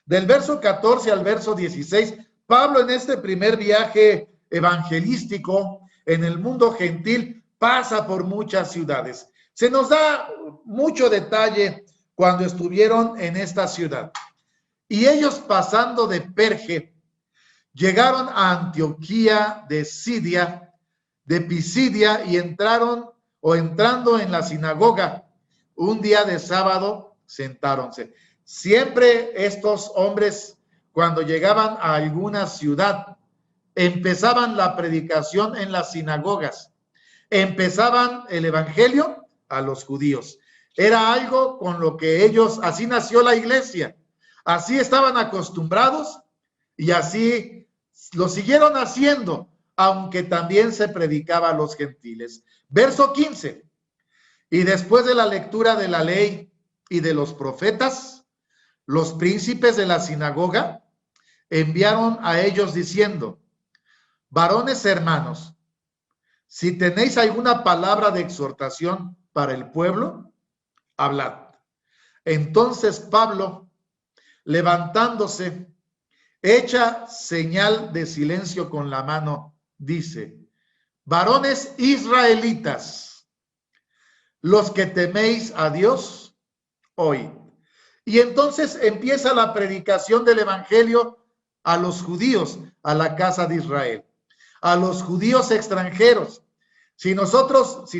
Del verso 14 al verso 16, Pablo en este primer viaje evangelístico en el mundo gentil pasa por muchas ciudades. Se nos da mucho detalle cuando estuvieron en esta ciudad. Y ellos pasando de Perge, llegaron a Antioquía de Siria, de Pisidia, y entrando en la sinagoga, un día de sábado, sentáronse. Siempre estos hombres, cuando llegaban a alguna ciudad, empezaban la predicación en las sinagogas, empezaban el evangelio a los judíos. Era algo con lo que ellos, así nació la iglesia, así estaban acostumbrados y así lo siguieron haciendo, aunque también se predicaba a los gentiles. Verso 15. Y después de la lectura de la ley y de los profetas, los príncipes de la sinagoga enviaron a ellos diciendo: varones hermanos, si tenéis alguna palabra de exhortación para el pueblo, hablad. Entonces Pablo, levantándose, hecha señal de silencio con la mano, dice: varones israelitas, los que teméis a Dios, oíd. Y entonces empieza la predicación del evangelio a los judíos, a la casa de Israel, a los judíos extranjeros. Si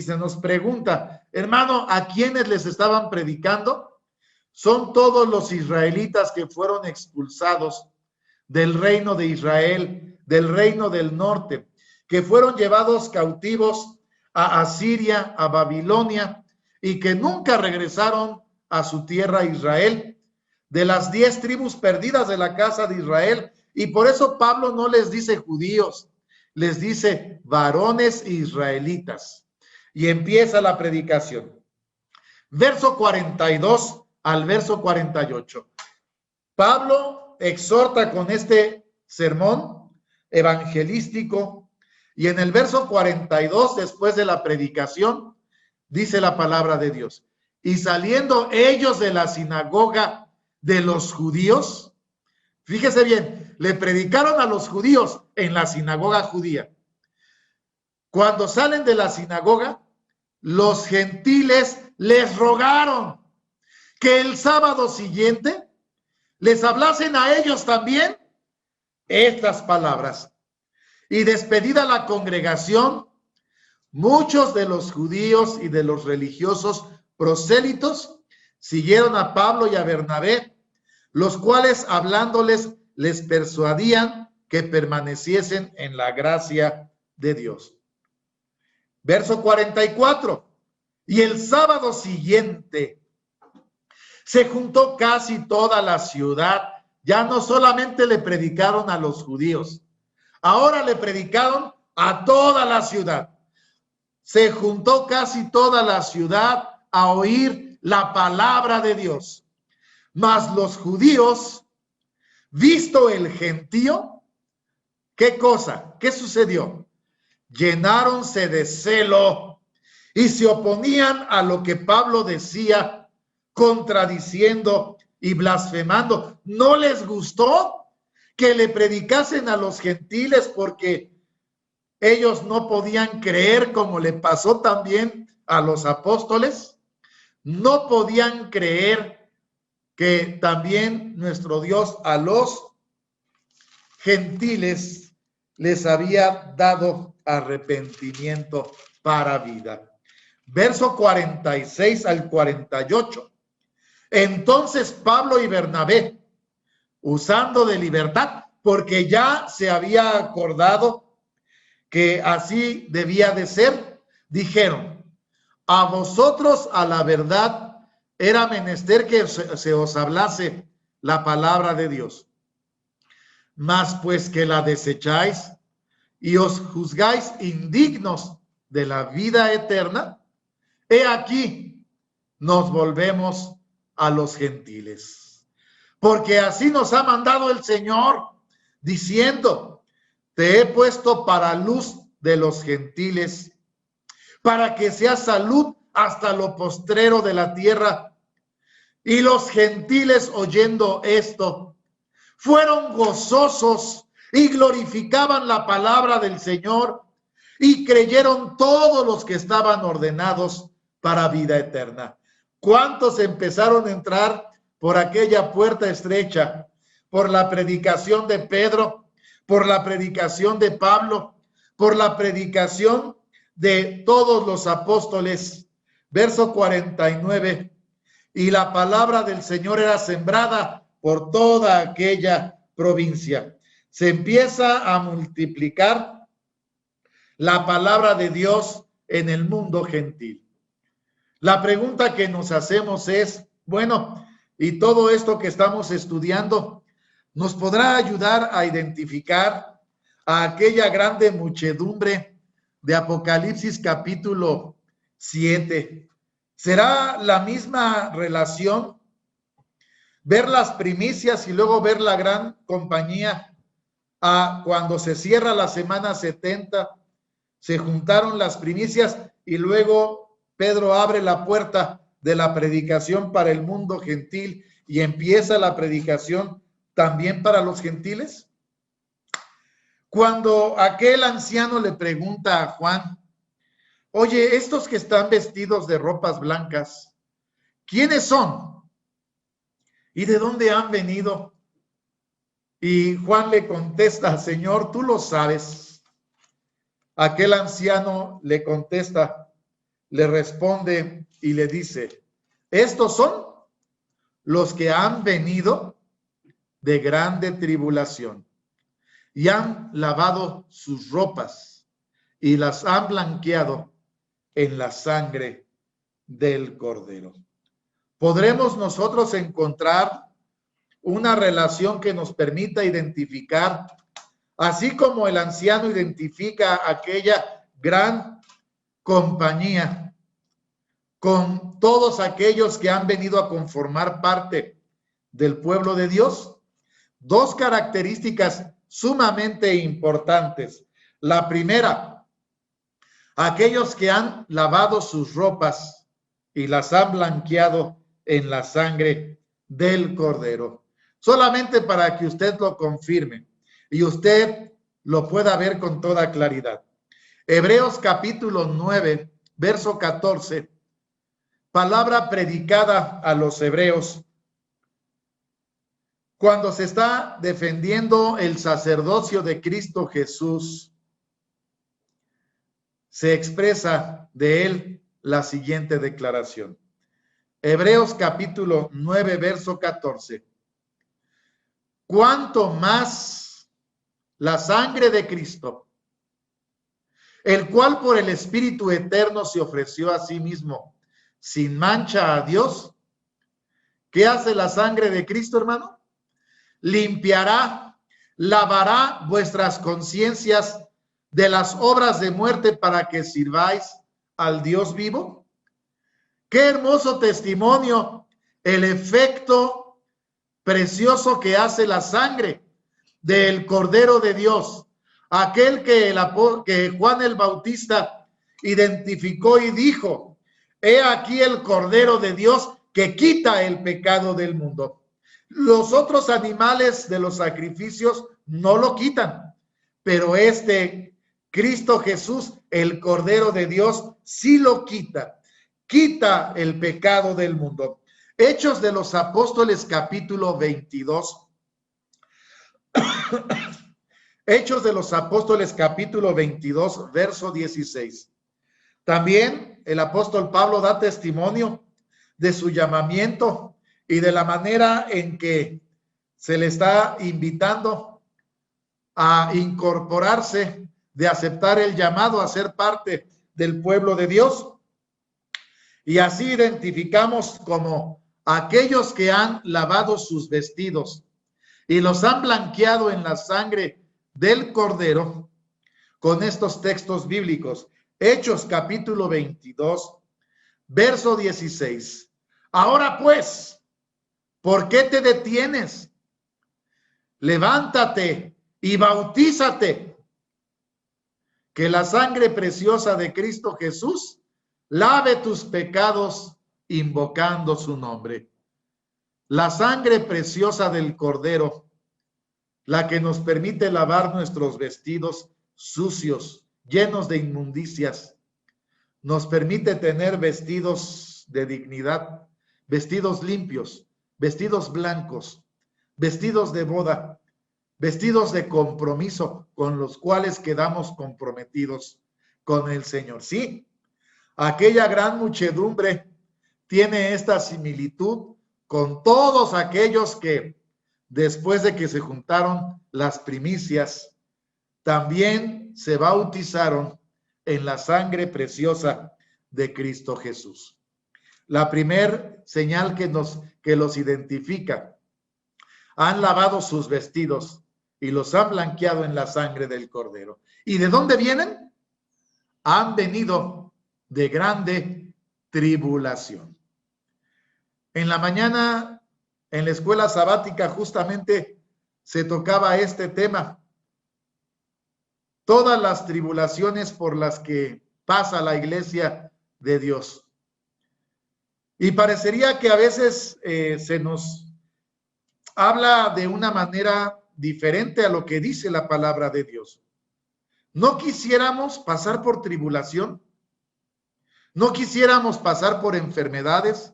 se nos pregunta, hermano, ¿a quiénes les estaban predicando? Son todos los israelitas que fueron expulsados del reino de Israel, del reino del norte, que fueron llevados cautivos a Asiria, a Babilonia, y que nunca regresaron a su tierra Israel, de las 10 tribus perdidas de la casa de Israel. Y por eso Pablo no les dice judíos, les dice varones israelitas. Y empieza la predicación. Verso 42 al verso 48. Pablo exhorta con este sermón evangelístico, y en el verso 42, después de la predicación, dice la palabra de Dios: y saliendo ellos de la sinagoga de los judíos, fíjese bien, le predicaron a los judíos en la sinagoga judía. Cuando salen de la sinagoga, los gentiles les rogaron que el sábado siguiente les hablasen a ellos también estas palabras. Y despedida la congregación, muchos de los judíos y de los religiosos prosélitos siguieron a Pablo y a Bernabé, los cuales hablándoles les persuadían que permaneciesen en la gracia de Dios. Verso 44. Y el sábado siguiente se juntó casi toda la ciudad. Ya no solamente le predicaron a los judíos, ahora le predicaron a toda la ciudad. Se juntó casi toda la ciudad a oír la palabra de Dios. Mas los judíos Visto el gentío, ¿qué cosa? ¿Qué sucedió? Llenáronse de celo y se oponían a lo que Pablo decía, contradiciendo y blasfemando. ¿No les gustó que le predicasen a los gentiles porque ellos no podían creer, como le pasó también a los apóstoles? No podían creer que también nuestro Dios a los gentiles les había dado arrepentimiento para vida. Verso 46 al 48. Entonces Pablo y Bernabé, usando de libertad, porque ya se había acordado que así debía de ser, dijeron: a vosotros a la verdad era menester que se os hablase la palabra de Dios. Mas pues que la desecháis y os juzgáis indignos de la vida eterna, he aquí nos volvemos a los gentiles. Porque así nos ha mandado el Señor, diciendo: te he puesto para luz de los gentiles, para que sea salud hasta lo postrero de la tierra. Y los gentiles, oyendo esto, fueron gozosos y glorificaban la palabra del Señor, y creyeron todos los que estaban ordenados para vida eterna. ¿Cuántos empezaron a entrar por aquella puerta estrecha? Por la predicación de Pedro, por la predicación de Pablo, por la predicación de todos los apóstoles. Verso 49. Y la palabra del Señor era sembrada por toda aquella provincia. Se empieza a multiplicar la palabra de Dios en el mundo gentil. La pregunta que nos hacemos es, bueno, y todo esto que estamos estudiando, ¿nos podrá ayudar a identificar a aquella grande muchedumbre de Apocalipsis capítulo 7? ¿Será la misma relación? Ver las primicias y luego ver la gran compañía. Cuando se cierra la semana 70, se juntaron las primicias y luego Pedro abre la puerta de la predicación para el mundo gentil y empieza la predicación también para los gentiles. Cuando aquel anciano le pregunta a Juan: oye, estos que están vestidos de ropas blancas, ¿quiénes son? ¿Y de dónde han venido? Y Juan le contesta: Señor, tú lo sabes. Aquel anciano le contesta, le responde y le dice: estos son los que han venido de grande tribulación y han lavado sus ropas y las han blanqueado en la sangre del Cordero. ¿Podremos nosotros encontrar una relación que nos permita identificar, así como el anciano identifica aquella gran compañía con todos aquellos que han venido a conformar parte del pueblo de Dios? Dos características sumamente importantes. La primera, aquellos que han lavado sus ropas y las han blanqueado en la sangre del Cordero. Solamente para que usted lo confirme y usted lo pueda ver con toda claridad. Hebreos capítulo 9, verso 14, palabra predicada a los hebreos cuando se está defendiendo el sacerdocio de Cristo Jesús. Se expresa de él la siguiente declaración. Hebreos capítulo 9, verso 14. Cuanto más la sangre de Cristo, el cual por el Espíritu eterno se ofreció a sí mismo sin mancha a Dios. ¿Qué hace la sangre de Cristo, hermano? Limpiará, lavará vuestras conciencias de las obras de muerte para que sirváis al Dios vivo. Qué hermoso testimonio, el efecto precioso que hace la sangre del Cordero de Dios, aquel que Juan el Bautista identificó y dijo: he aquí el Cordero de Dios que quita el pecado del mundo. Los otros animales de los sacrificios no lo quitan, pero este Cristo Jesús, el Cordero de Dios, sí lo quita. Quita el pecado del mundo. Hechos de los Apóstoles, capítulo 22. Hechos de los Apóstoles, capítulo 22, verso 16. También el apóstol Pablo da testimonio de su llamamiento y de la manera en que se le está invitando a incorporarse, de aceptar el llamado a ser parte del pueblo de Dios. Y así identificamos como aquellos que han lavado sus vestidos y los han blanqueado en la sangre del Cordero, con estos textos bíblicos. Hechos capítulo 22, verso 16. Ahora pues, ¿por qué te detienes? Levántate y bautízate, que la sangre preciosa de Cristo Jesús lave tus pecados invocando su nombre. La sangre preciosa del Cordero, la que nos permite lavar nuestros vestidos sucios, llenos de inmundicias, nos permite tener vestidos de dignidad, vestidos limpios, vestidos blancos, vestidos de boda, vestidos de compromiso con los cuales quedamos comprometidos con el Señor. Sí, aquella gran muchedumbre tiene esta similitud con todos aquellos que, después de que se juntaron las primicias, también se bautizaron en la sangre preciosa de Cristo Jesús. La primer señal que los identifica: han lavado sus vestidos y los han blanqueado en la sangre del Cordero. ¿Y de dónde vienen? Han venido de grande tribulación. En la mañana, en la escuela sabática, justamente se tocaba este tema. Todas las tribulaciones por las que pasa la iglesia de Dios. Y parecería que a veces se nos habla de una manera diferente a lo que dice la palabra de Dios. ¿No quisiéramos pasar por tribulación? ¿No quisiéramos pasar por enfermedades?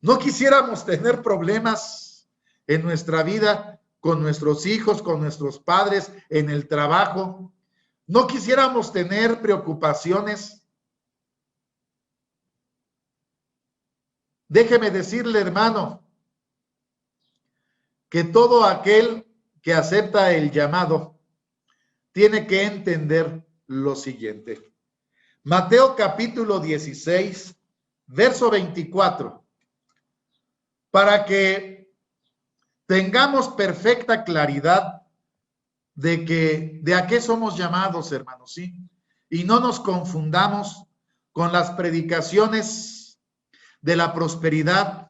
¿No quisiéramos tener problemas en nuestra vida con nuestros hijos, con nuestros padres, en el trabajo? ¿No quisiéramos tener preocupaciones? Déjeme decirle, hermano, que todo aquel que acepta el llamado tiene que entender lo siguiente. Mateo capítulo 16, verso 24. Para que tengamos perfecta claridad de a qué somos llamados, hermanos, ¿sí? Y no nos confundamos con las predicaciones de la prosperidad,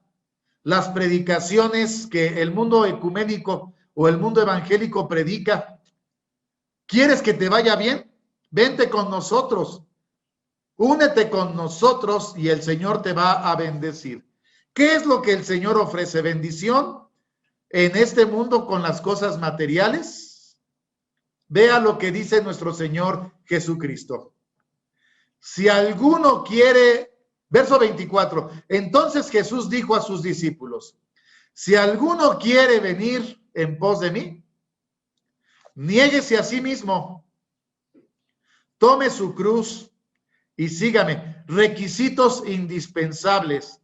las predicaciones que el mundo ecuménico o el mundo evangélico predica. ¿Quieres que te vaya bien? Vente con nosotros, únete con nosotros y el Señor te va a bendecir. ¿Qué es lo que el Señor ofrece? ¿Bendición en este mundo con las cosas materiales? Vea lo que dice nuestro Señor Jesucristo. Si alguno quiere, verso 24, entonces Jesús dijo a sus discípulos: si alguno quiere venir en pos de mí, niéguese a sí mismo, tome su cruz y sígame. Requisitos indispensables.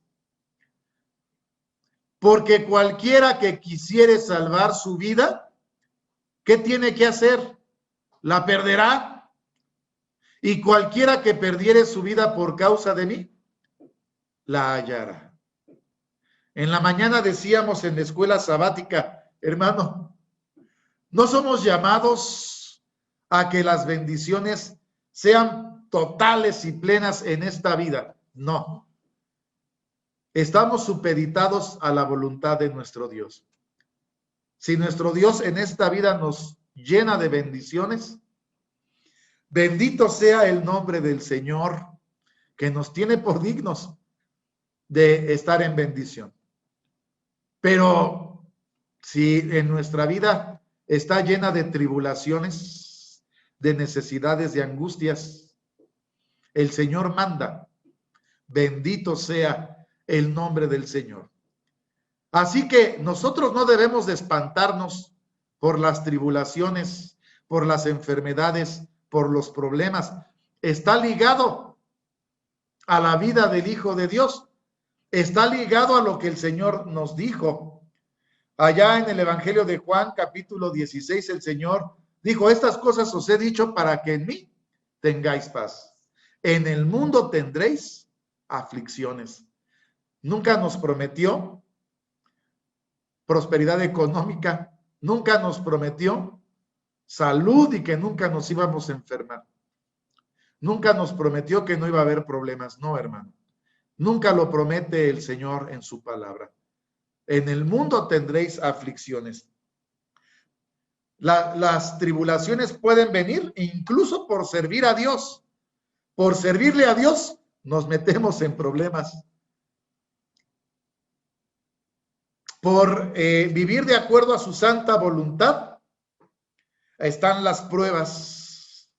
Porque cualquiera que quisiere salvar su vida, ¿qué tiene que hacer? La perderá. Y cualquiera que perdiere su vida por causa de mí, la hallará. En la mañana decíamos en la escuela sabática, hermano, no somos llamados a que las bendiciones sean totales y plenas en esta vida. No. estamos supeditados a la voluntad de nuestro Dios. Si nuestro Dios en esta vida nos llena de bendiciones, bendito sea el nombre del Señor, que nos tiene por dignos de estar en bendición. Pero si en nuestra vida está llena de tribulaciones, de necesidades, de angustias, el Señor manda, bendito sea el nombre del Señor. Así que nosotros no debemos de espantarnos por las tribulaciones, por las enfermedades, por los problemas. Está ligado a la vida del Hijo de Dios. Está ligado a lo que el Señor nos dijo. Allá en el Evangelio de Juan, capítulo 16, el Señor dijo, estas cosas os he dicho para que en mí tengáis paz. En el mundo tendréis aflicciones. Nunca nos prometió prosperidad económica, nunca nos prometió salud y que nunca nos íbamos a enfermar. Nunca nos prometió que no iba a haber problemas, no, hermano. Nunca lo promete el Señor en su palabra. En el mundo tendréis aflicciones. Las tribulaciones pueden venir incluso por servir a Dios. Por servirle a Dios nos metemos en problemas. Por vivir de acuerdo a su santa voluntad, están las pruebas,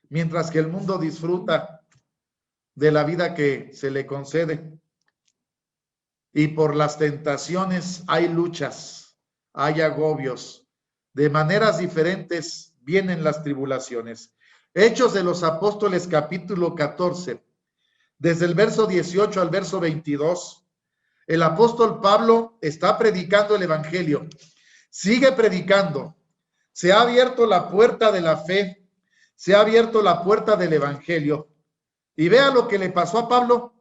mientras que el mundo disfruta de la vida que se le concede. Y por las tentaciones hay luchas, hay agobios. De maneras diferentes vienen las tribulaciones. Hechos de los Apóstoles, capítulo 14, desde el verso 18 al verso 22. El apóstol Pablo está predicando el evangelio, sigue predicando, se ha abierto la puerta de la fe, se ha abierto la puerta del evangelio. Y vea lo que le pasó a Pablo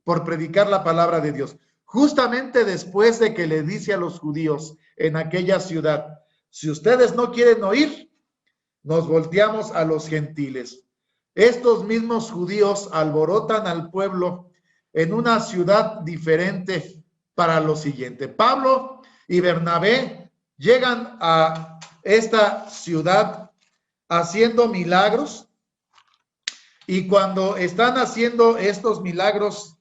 por predicar la palabra de Dios. Justamente después de que le dice a los judíos en aquella ciudad, si ustedes no quieren oír, nos volteamos a los gentiles. Estos mismos judíos alborotan al pueblo en una ciudad diferente para lo siguiente. Pablo y Bernabé llegan a esta ciudad haciendo milagros, y cuando están haciendo estos milagros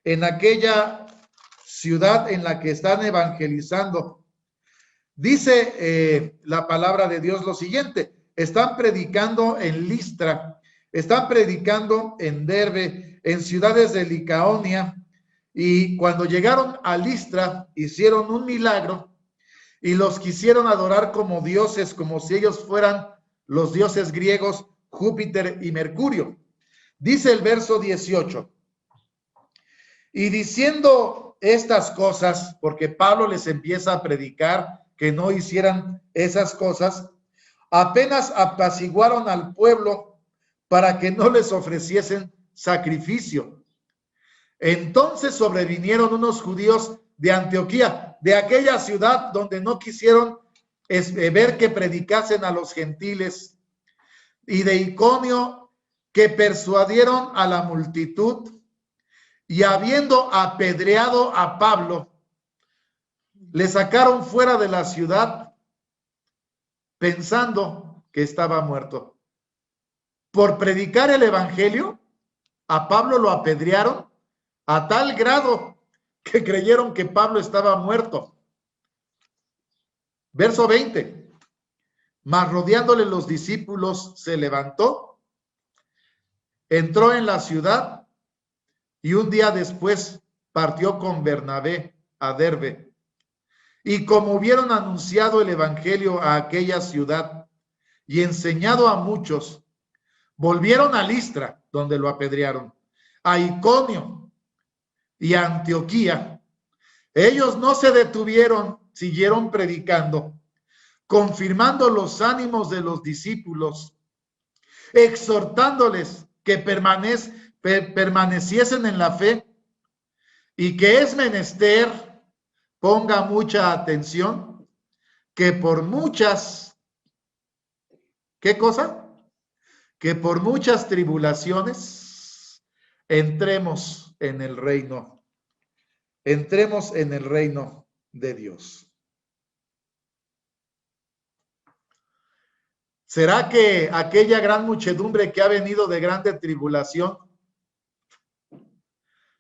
en aquella ciudad en la que están evangelizando, dice la palabra de Dios lo siguiente: están predicando en Listra, están predicando en Derbe, en ciudades de Licaonia, y cuando llegaron a Listra hicieron un milagro y los quisieron adorar como dioses, como si ellos fueran los dioses griegos Júpiter y Mercurio. Dice el verso 18, y diciendo estas cosas, porque Pablo les empieza a predicar que no hicieran esas cosas, apenas apaciguaron al pueblo para que no les ofreciesen sacrificio. Entonces sobrevinieron unos judíos de Antioquía, de aquella ciudad donde no quisieron ver que predicasen a los gentiles, y de Iconio, que persuadieron a la multitud, y habiendo apedreado a Pablo, le sacaron fuera de la ciudad pensando que estaba muerto. Por predicar el evangelio, a Pablo lo apedrearon a tal grado que creyeron que Pablo estaba muerto. Verso 20. Mas rodeándole los discípulos, se levantó, entró en la ciudad y un día después partió con Bernabé a Derbe. Y como hubieron anunciado el evangelio a aquella ciudad y enseñado a muchos, volvieron a Listra, donde lo apedrearon, a Iconio y a Antioquía. Ellos no se detuvieron, siguieron predicando, confirmando los ánimos de los discípulos, exhortándoles que permaneciesen en la fe, y que es menester, ponga mucha atención, que por muchas, ¿qué cosa? Que por muchas tribulaciones entremos en el reino. Entremos en el reino de Dios. ¿Será que aquella gran muchedumbre que ha venido de grande tribulación,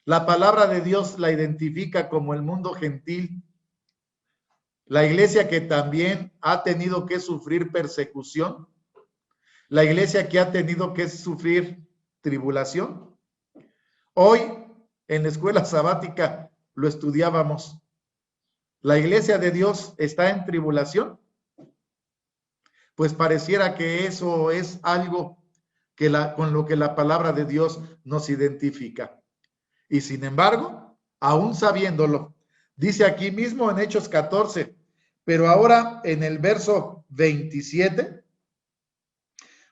la palabra de Dios la identifica como el mundo gentil? La iglesia que también ha tenido que sufrir persecución, la iglesia que ha tenido que sufrir tribulación. Hoy en la escuela sabática lo estudiábamos. ¿La iglesia de Dios está en tribulación? Pues pareciera que eso es algo que con lo que la palabra de Dios nos identifica. Y sin embargo, aún sabiéndolo, dice aquí mismo en Hechos 14, pero ahora en el verso 27,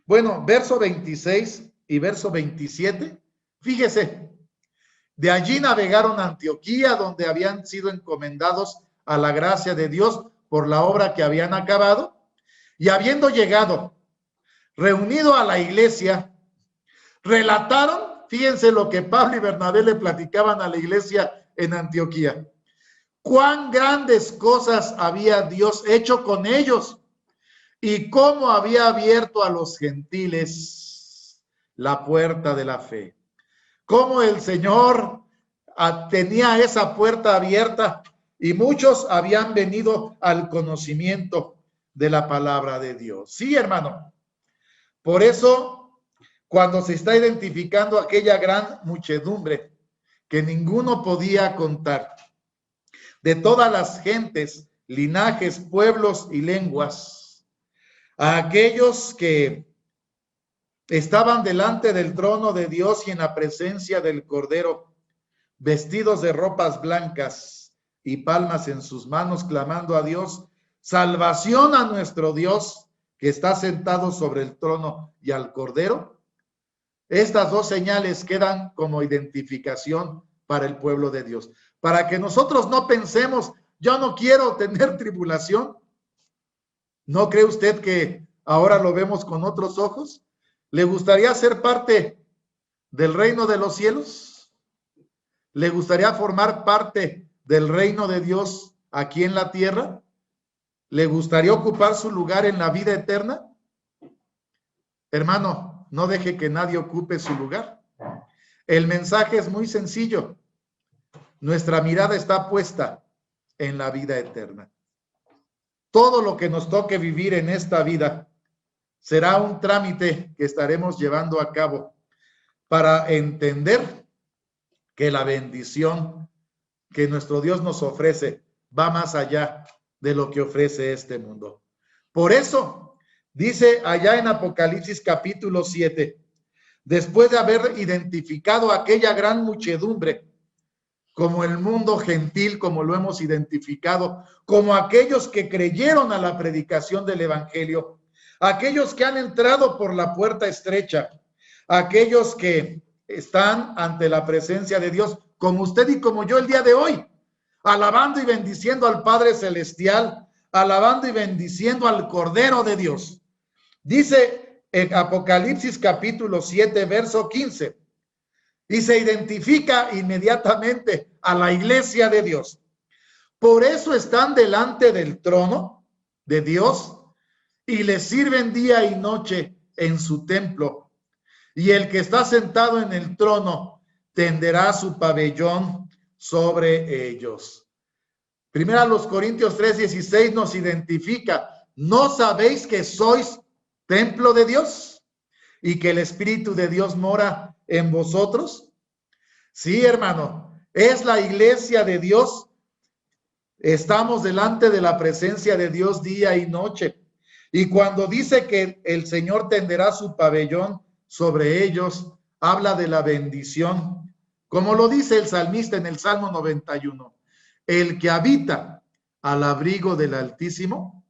bueno, verso 26 y verso 27, fíjese, de allí navegaron a Antioquía, donde habían sido encomendados a la gracia de Dios por la obra que habían acabado, y habiendo llegado, reunido a la iglesia, relataron, fíjense lo que Pablo y Bernabé le platicaban a la iglesia en Antioquía, cuán grandes cosas había Dios hecho con ellos y cómo había abierto a los gentiles la puerta de la fe. Cómo el Señor tenía esa puerta abierta y muchos habían venido al conocimiento de la palabra de Dios. Sí, hermano. Por eso, cuando se está identificando aquella gran muchedumbre que ninguno podía contar, de todas las gentes, linajes, pueblos y lenguas, a aquellos que estaban delante del trono de Dios y en la presencia del Cordero, vestidos de ropas blancas y palmas en sus manos, clamando a Dios, salvación a nuestro Dios que está sentado sobre el trono y al Cordero. Estas dos señales quedan como identificación para el pueblo de Dios. Para que nosotros no pensemos, yo no quiero tener tribulación. ¿No cree usted que ahora lo vemos con otros ojos? ¿Le gustaría ser parte del reino de los cielos? ¿Le gustaría formar parte del reino de Dios aquí en la tierra? ¿Le gustaría ocupar su lugar en la vida eterna? Hermano, no deje que nadie ocupe su lugar. El mensaje es muy sencillo. Nuestra mirada está puesta en la vida eterna. Todo lo que nos toque vivir en esta vida será un trámite que estaremos llevando a cabo para entender que la bendición que nuestro Dios nos ofrece va más allá de lo que ofrece este mundo. Por eso, dice allá en Apocalipsis capítulo 7, después de haber identificado aquella gran muchedumbre, como el mundo gentil, como lo hemos identificado, como aquellos que creyeron a la predicación del evangelio, aquellos que han entrado por la puerta estrecha, aquellos que están ante la presencia de Dios, como usted y como yo el día de hoy, alabando y bendiciendo al Padre Celestial, alabando y bendiciendo al Cordero de Dios. Dice en Apocalipsis capítulo 7, verso 15, y se identifica inmediatamente a la iglesia de Dios. Por eso están delante del trono de Dios y le sirven día y noche en su templo. Y el que está sentado en el trono tenderá su pabellón sobre ellos. Primera los Corintios 3:16 nos identifica. ¿No sabéis que sois templo de Dios y que el Espíritu de Dios mora en vosotros? Sí, hermano, es la iglesia de Dios. Estamos delante de la presencia de Dios día y noche. Y cuando dice que el Señor tenderá su pabellón sobre ellos, habla de la bendición. Como lo dice el salmista en el Salmo 91, el que habita al abrigo del Altísimo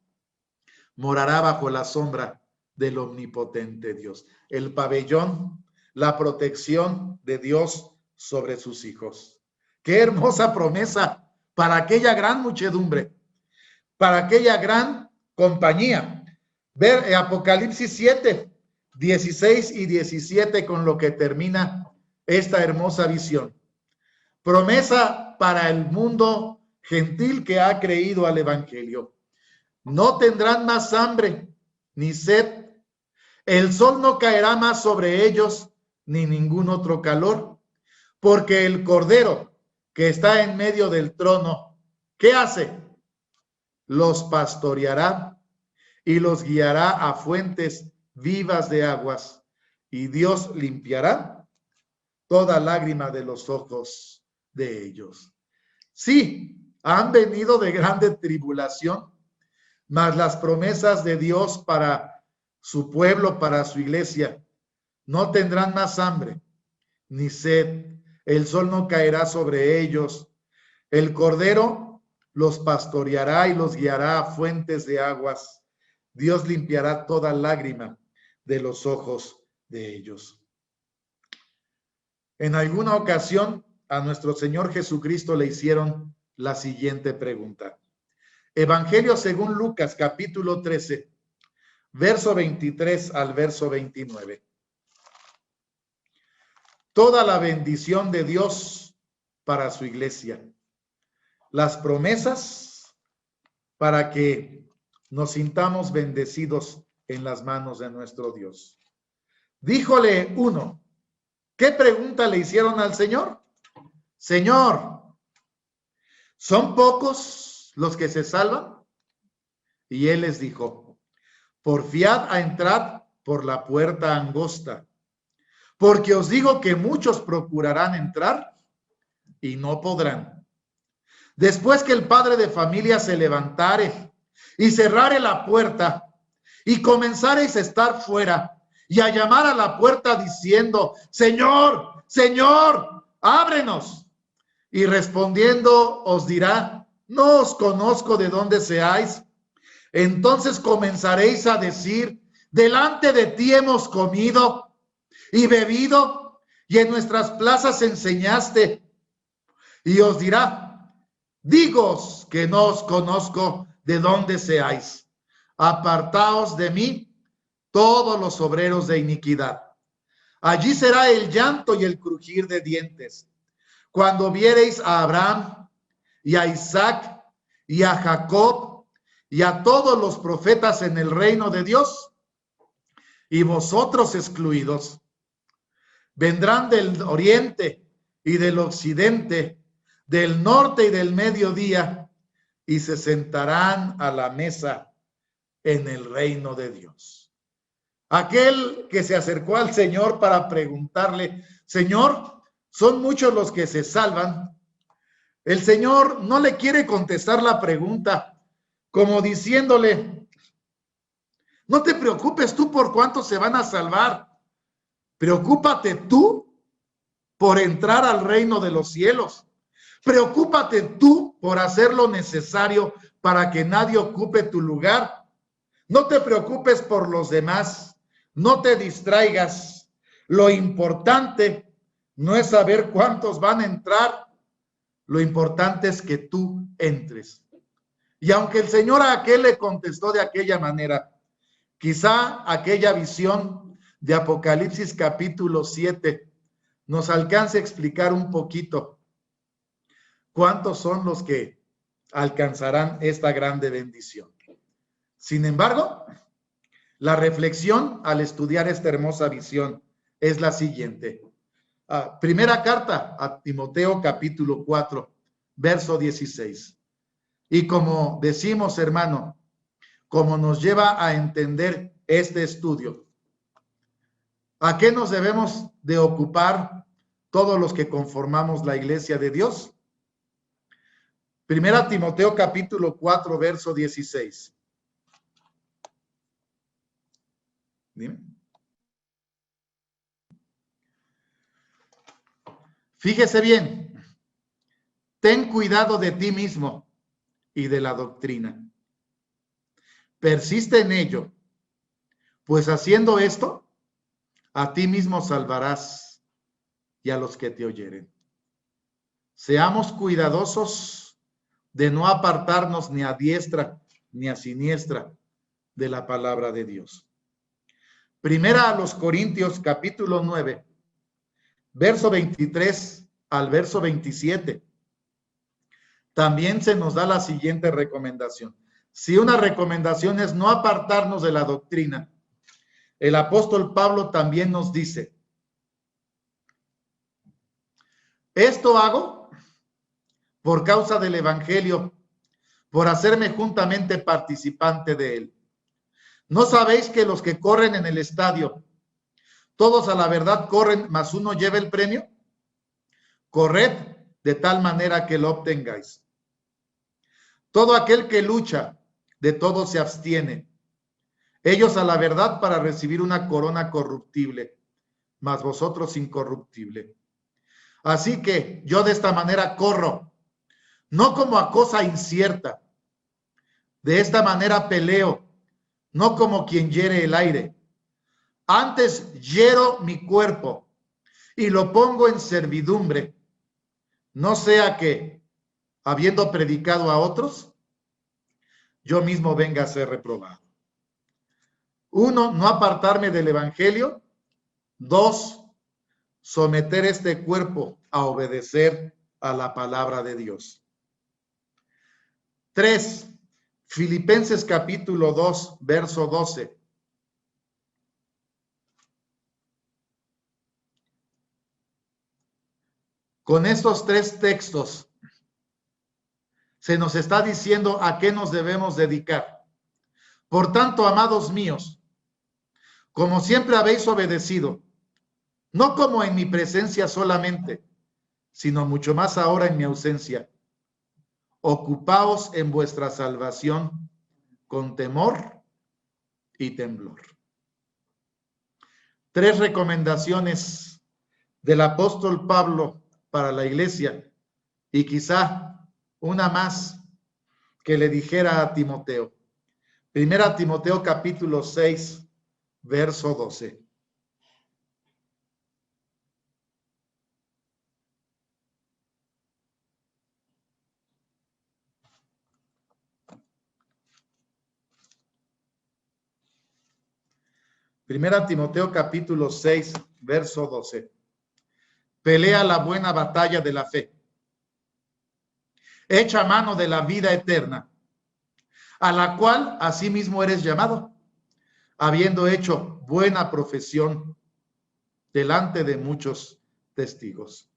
morará bajo la sombra del omnipotente Dios. El pabellón, la protección de Dios sobre sus hijos. Qué hermosa promesa para aquella gran muchedumbre, para aquella gran compañía. Ver Apocalipsis 7, 16 y 17 con lo que termina esta hermosa visión. Promesa para el mundo gentil que ha creído al Evangelio. No tendrán más hambre ni sed. El sol no caerá más sobre ellos, ni ningún otro calor, porque el Cordero que está en medio del trono, ¿qué hace? Los pastoreará y los guiará a fuentes vivas de aguas, y Dios limpiará toda lágrima de los ojos de ellos. Sí, han venido de grande tribulación, mas las promesas de Dios para su pueblo, para su iglesia, no tendrán más hambre ni sed. El sol no caerá sobre ellos. El Cordero los pastoreará y los guiará a fuentes de aguas. Dios limpiará toda lágrima de los ojos de ellos. En alguna ocasión a nuestro Señor Jesucristo le hicieron la siguiente pregunta. Evangelio según Lucas, capítulo 13, verso 23 al verso 29. Toda la bendición de Dios para su iglesia. Las promesas para que nos sintamos bendecidos en las manos de nuestro Dios. Díjole uno, ¿qué pregunta le hicieron al Señor? Señor, ¿son pocos los que se salvan? Y él les dijo, porfiad a entrar por la puerta angosta, porque os digo que muchos procurarán entrar y no podrán. Después que el padre de familia se levantare y cerrare la puerta y comenzareis a estar fuera y a llamar a la puerta diciendo, Señor, Señor, ábrenos. Y respondiendo os dirá, no os conozco de dónde seáis. Entonces comenzaréis a decir, delante de ti hemos comido y bebido, y en nuestras plazas enseñaste. Y os dirá, digos que no os conozco de dónde seáis. Apartaos de mí, todos los obreros de iniquidad. Allí será el llanto y el crujir de dientes, cuando viereis a Abraham y a Isaac y a Jacob y a todos los profetas en el reino de Dios, y vosotros excluidos. Vendrán del oriente y del occidente, del norte y del mediodía, y se sentarán a la mesa en el reino de Dios. Aquel que se acercó al Señor para preguntarle, Señor, ¿son muchos los que se salvan? El Señor no le quiere contestar la pregunta, como diciéndole, no te preocupes tú por cuántos se van a salvar. Preocúpate tú por entrar al reino de los cielos. Preocúpate tú por hacer lo necesario para que nadie ocupe tu lugar. No te preocupes por los demás. No te distraigas. Lo importante no es saber cuántos van a entrar. Lo importante es que tú entres. Y aunque el Señor a aquel le contestó de aquella manera, quizá aquella visión de Apocalipsis capítulo 7 nos alcance a explicar un poquito cuántos son los que alcanzarán esta grande bendición. Sin embargo, la reflexión al estudiar esta hermosa visión es la siguiente. Primera carta a Timoteo capítulo 4, verso 16. Y como decimos, hermano, como nos lleva a entender este estudio, ¿a qué nos debemos de ocupar todos los que conformamos la iglesia de Dios? Primera Timoteo capítulo 4, verso 16. Dime. Fíjese bien, ten cuidado de ti mismo y de la doctrina. Persiste en ello, pues haciendo esto, a ti mismo salvarás y a los que te oyeren. Seamos cuidadosos de no apartarnos ni a diestra ni a siniestra de la palabra de Dios. Primera a los Corintios capítulo 9, verso 23 al verso 27, también se nos da la siguiente recomendación. Si una recomendación es no apartarnos de la doctrina, el apóstol Pablo también nos dice, esto hago por causa del evangelio, por hacerme juntamente participante de él. ¿No sabéis que los que corren en el estadio, todos a la verdad corren, mas uno lleva el premio? Corred de tal manera que lo obtengáis. Todo aquel que lucha, de todo se abstiene. Ellos a la verdad para recibir una corona corruptible, mas vosotros incorruptible. Así que yo de esta manera corro, no como a cosa incierta. De esta manera peleo, no como quien hiere el aire. Antes hiero mi cuerpo y lo pongo en servidumbre, no sea que, habiendo predicado a otros, yo mismo venga a ser reprobado. 1, no apartarme del evangelio. 2, someter este cuerpo a obedecer a la palabra de Dios. 3, Filipenses capítulo 2, verso 12. Con estos 3 textos se nos está diciendo a qué nos debemos dedicar. Por tanto, amados míos, como siempre habéis obedecido, no como en mi presencia solamente, sino mucho más ahora en mi ausencia, ocupaos en vuestra salvación con temor y temblor. 3 recomendaciones del apóstol Pablo para la iglesia, y quizá una más que le dijera a Timoteo. Primera Timoteo capítulo 6, verso 12. Primera Timoteo capítulo 6, verso 12. Pelea la buena batalla de la fe. Echa mano de la vida eterna, a la cual asimismo eres llamado, habiendo hecho buena profesión delante de muchos testigos.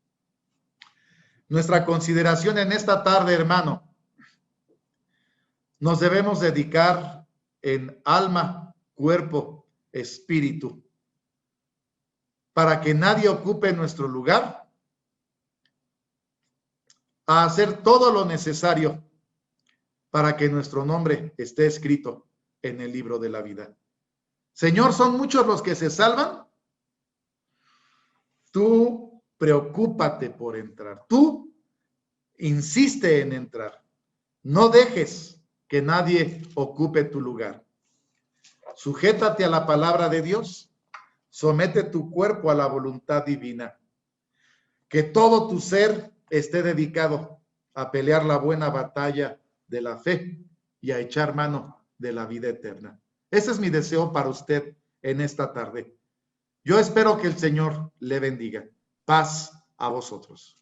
Nuestra consideración en esta tarde, hermano, nos debemos dedicar en alma, cuerpo, espíritu, para que nadie ocupe nuestro lugar, a hacer todo lo necesario para que nuestro nombre esté escrito en el libro de la vida. Señor, ¿son muchos los que se salvan? Tú preocúpate por entrar. Tú insiste en entrar. No dejes que nadie ocupe tu lugar. Sujétate a la palabra de Dios. Somete tu cuerpo a la voluntad divina. Que todo tu ser esté dedicado a pelear la buena batalla de la fe y a echar mano de la vida eterna. Ese es mi deseo para usted en esta tarde. Yo espero que el Señor le bendiga. Paz a vosotros.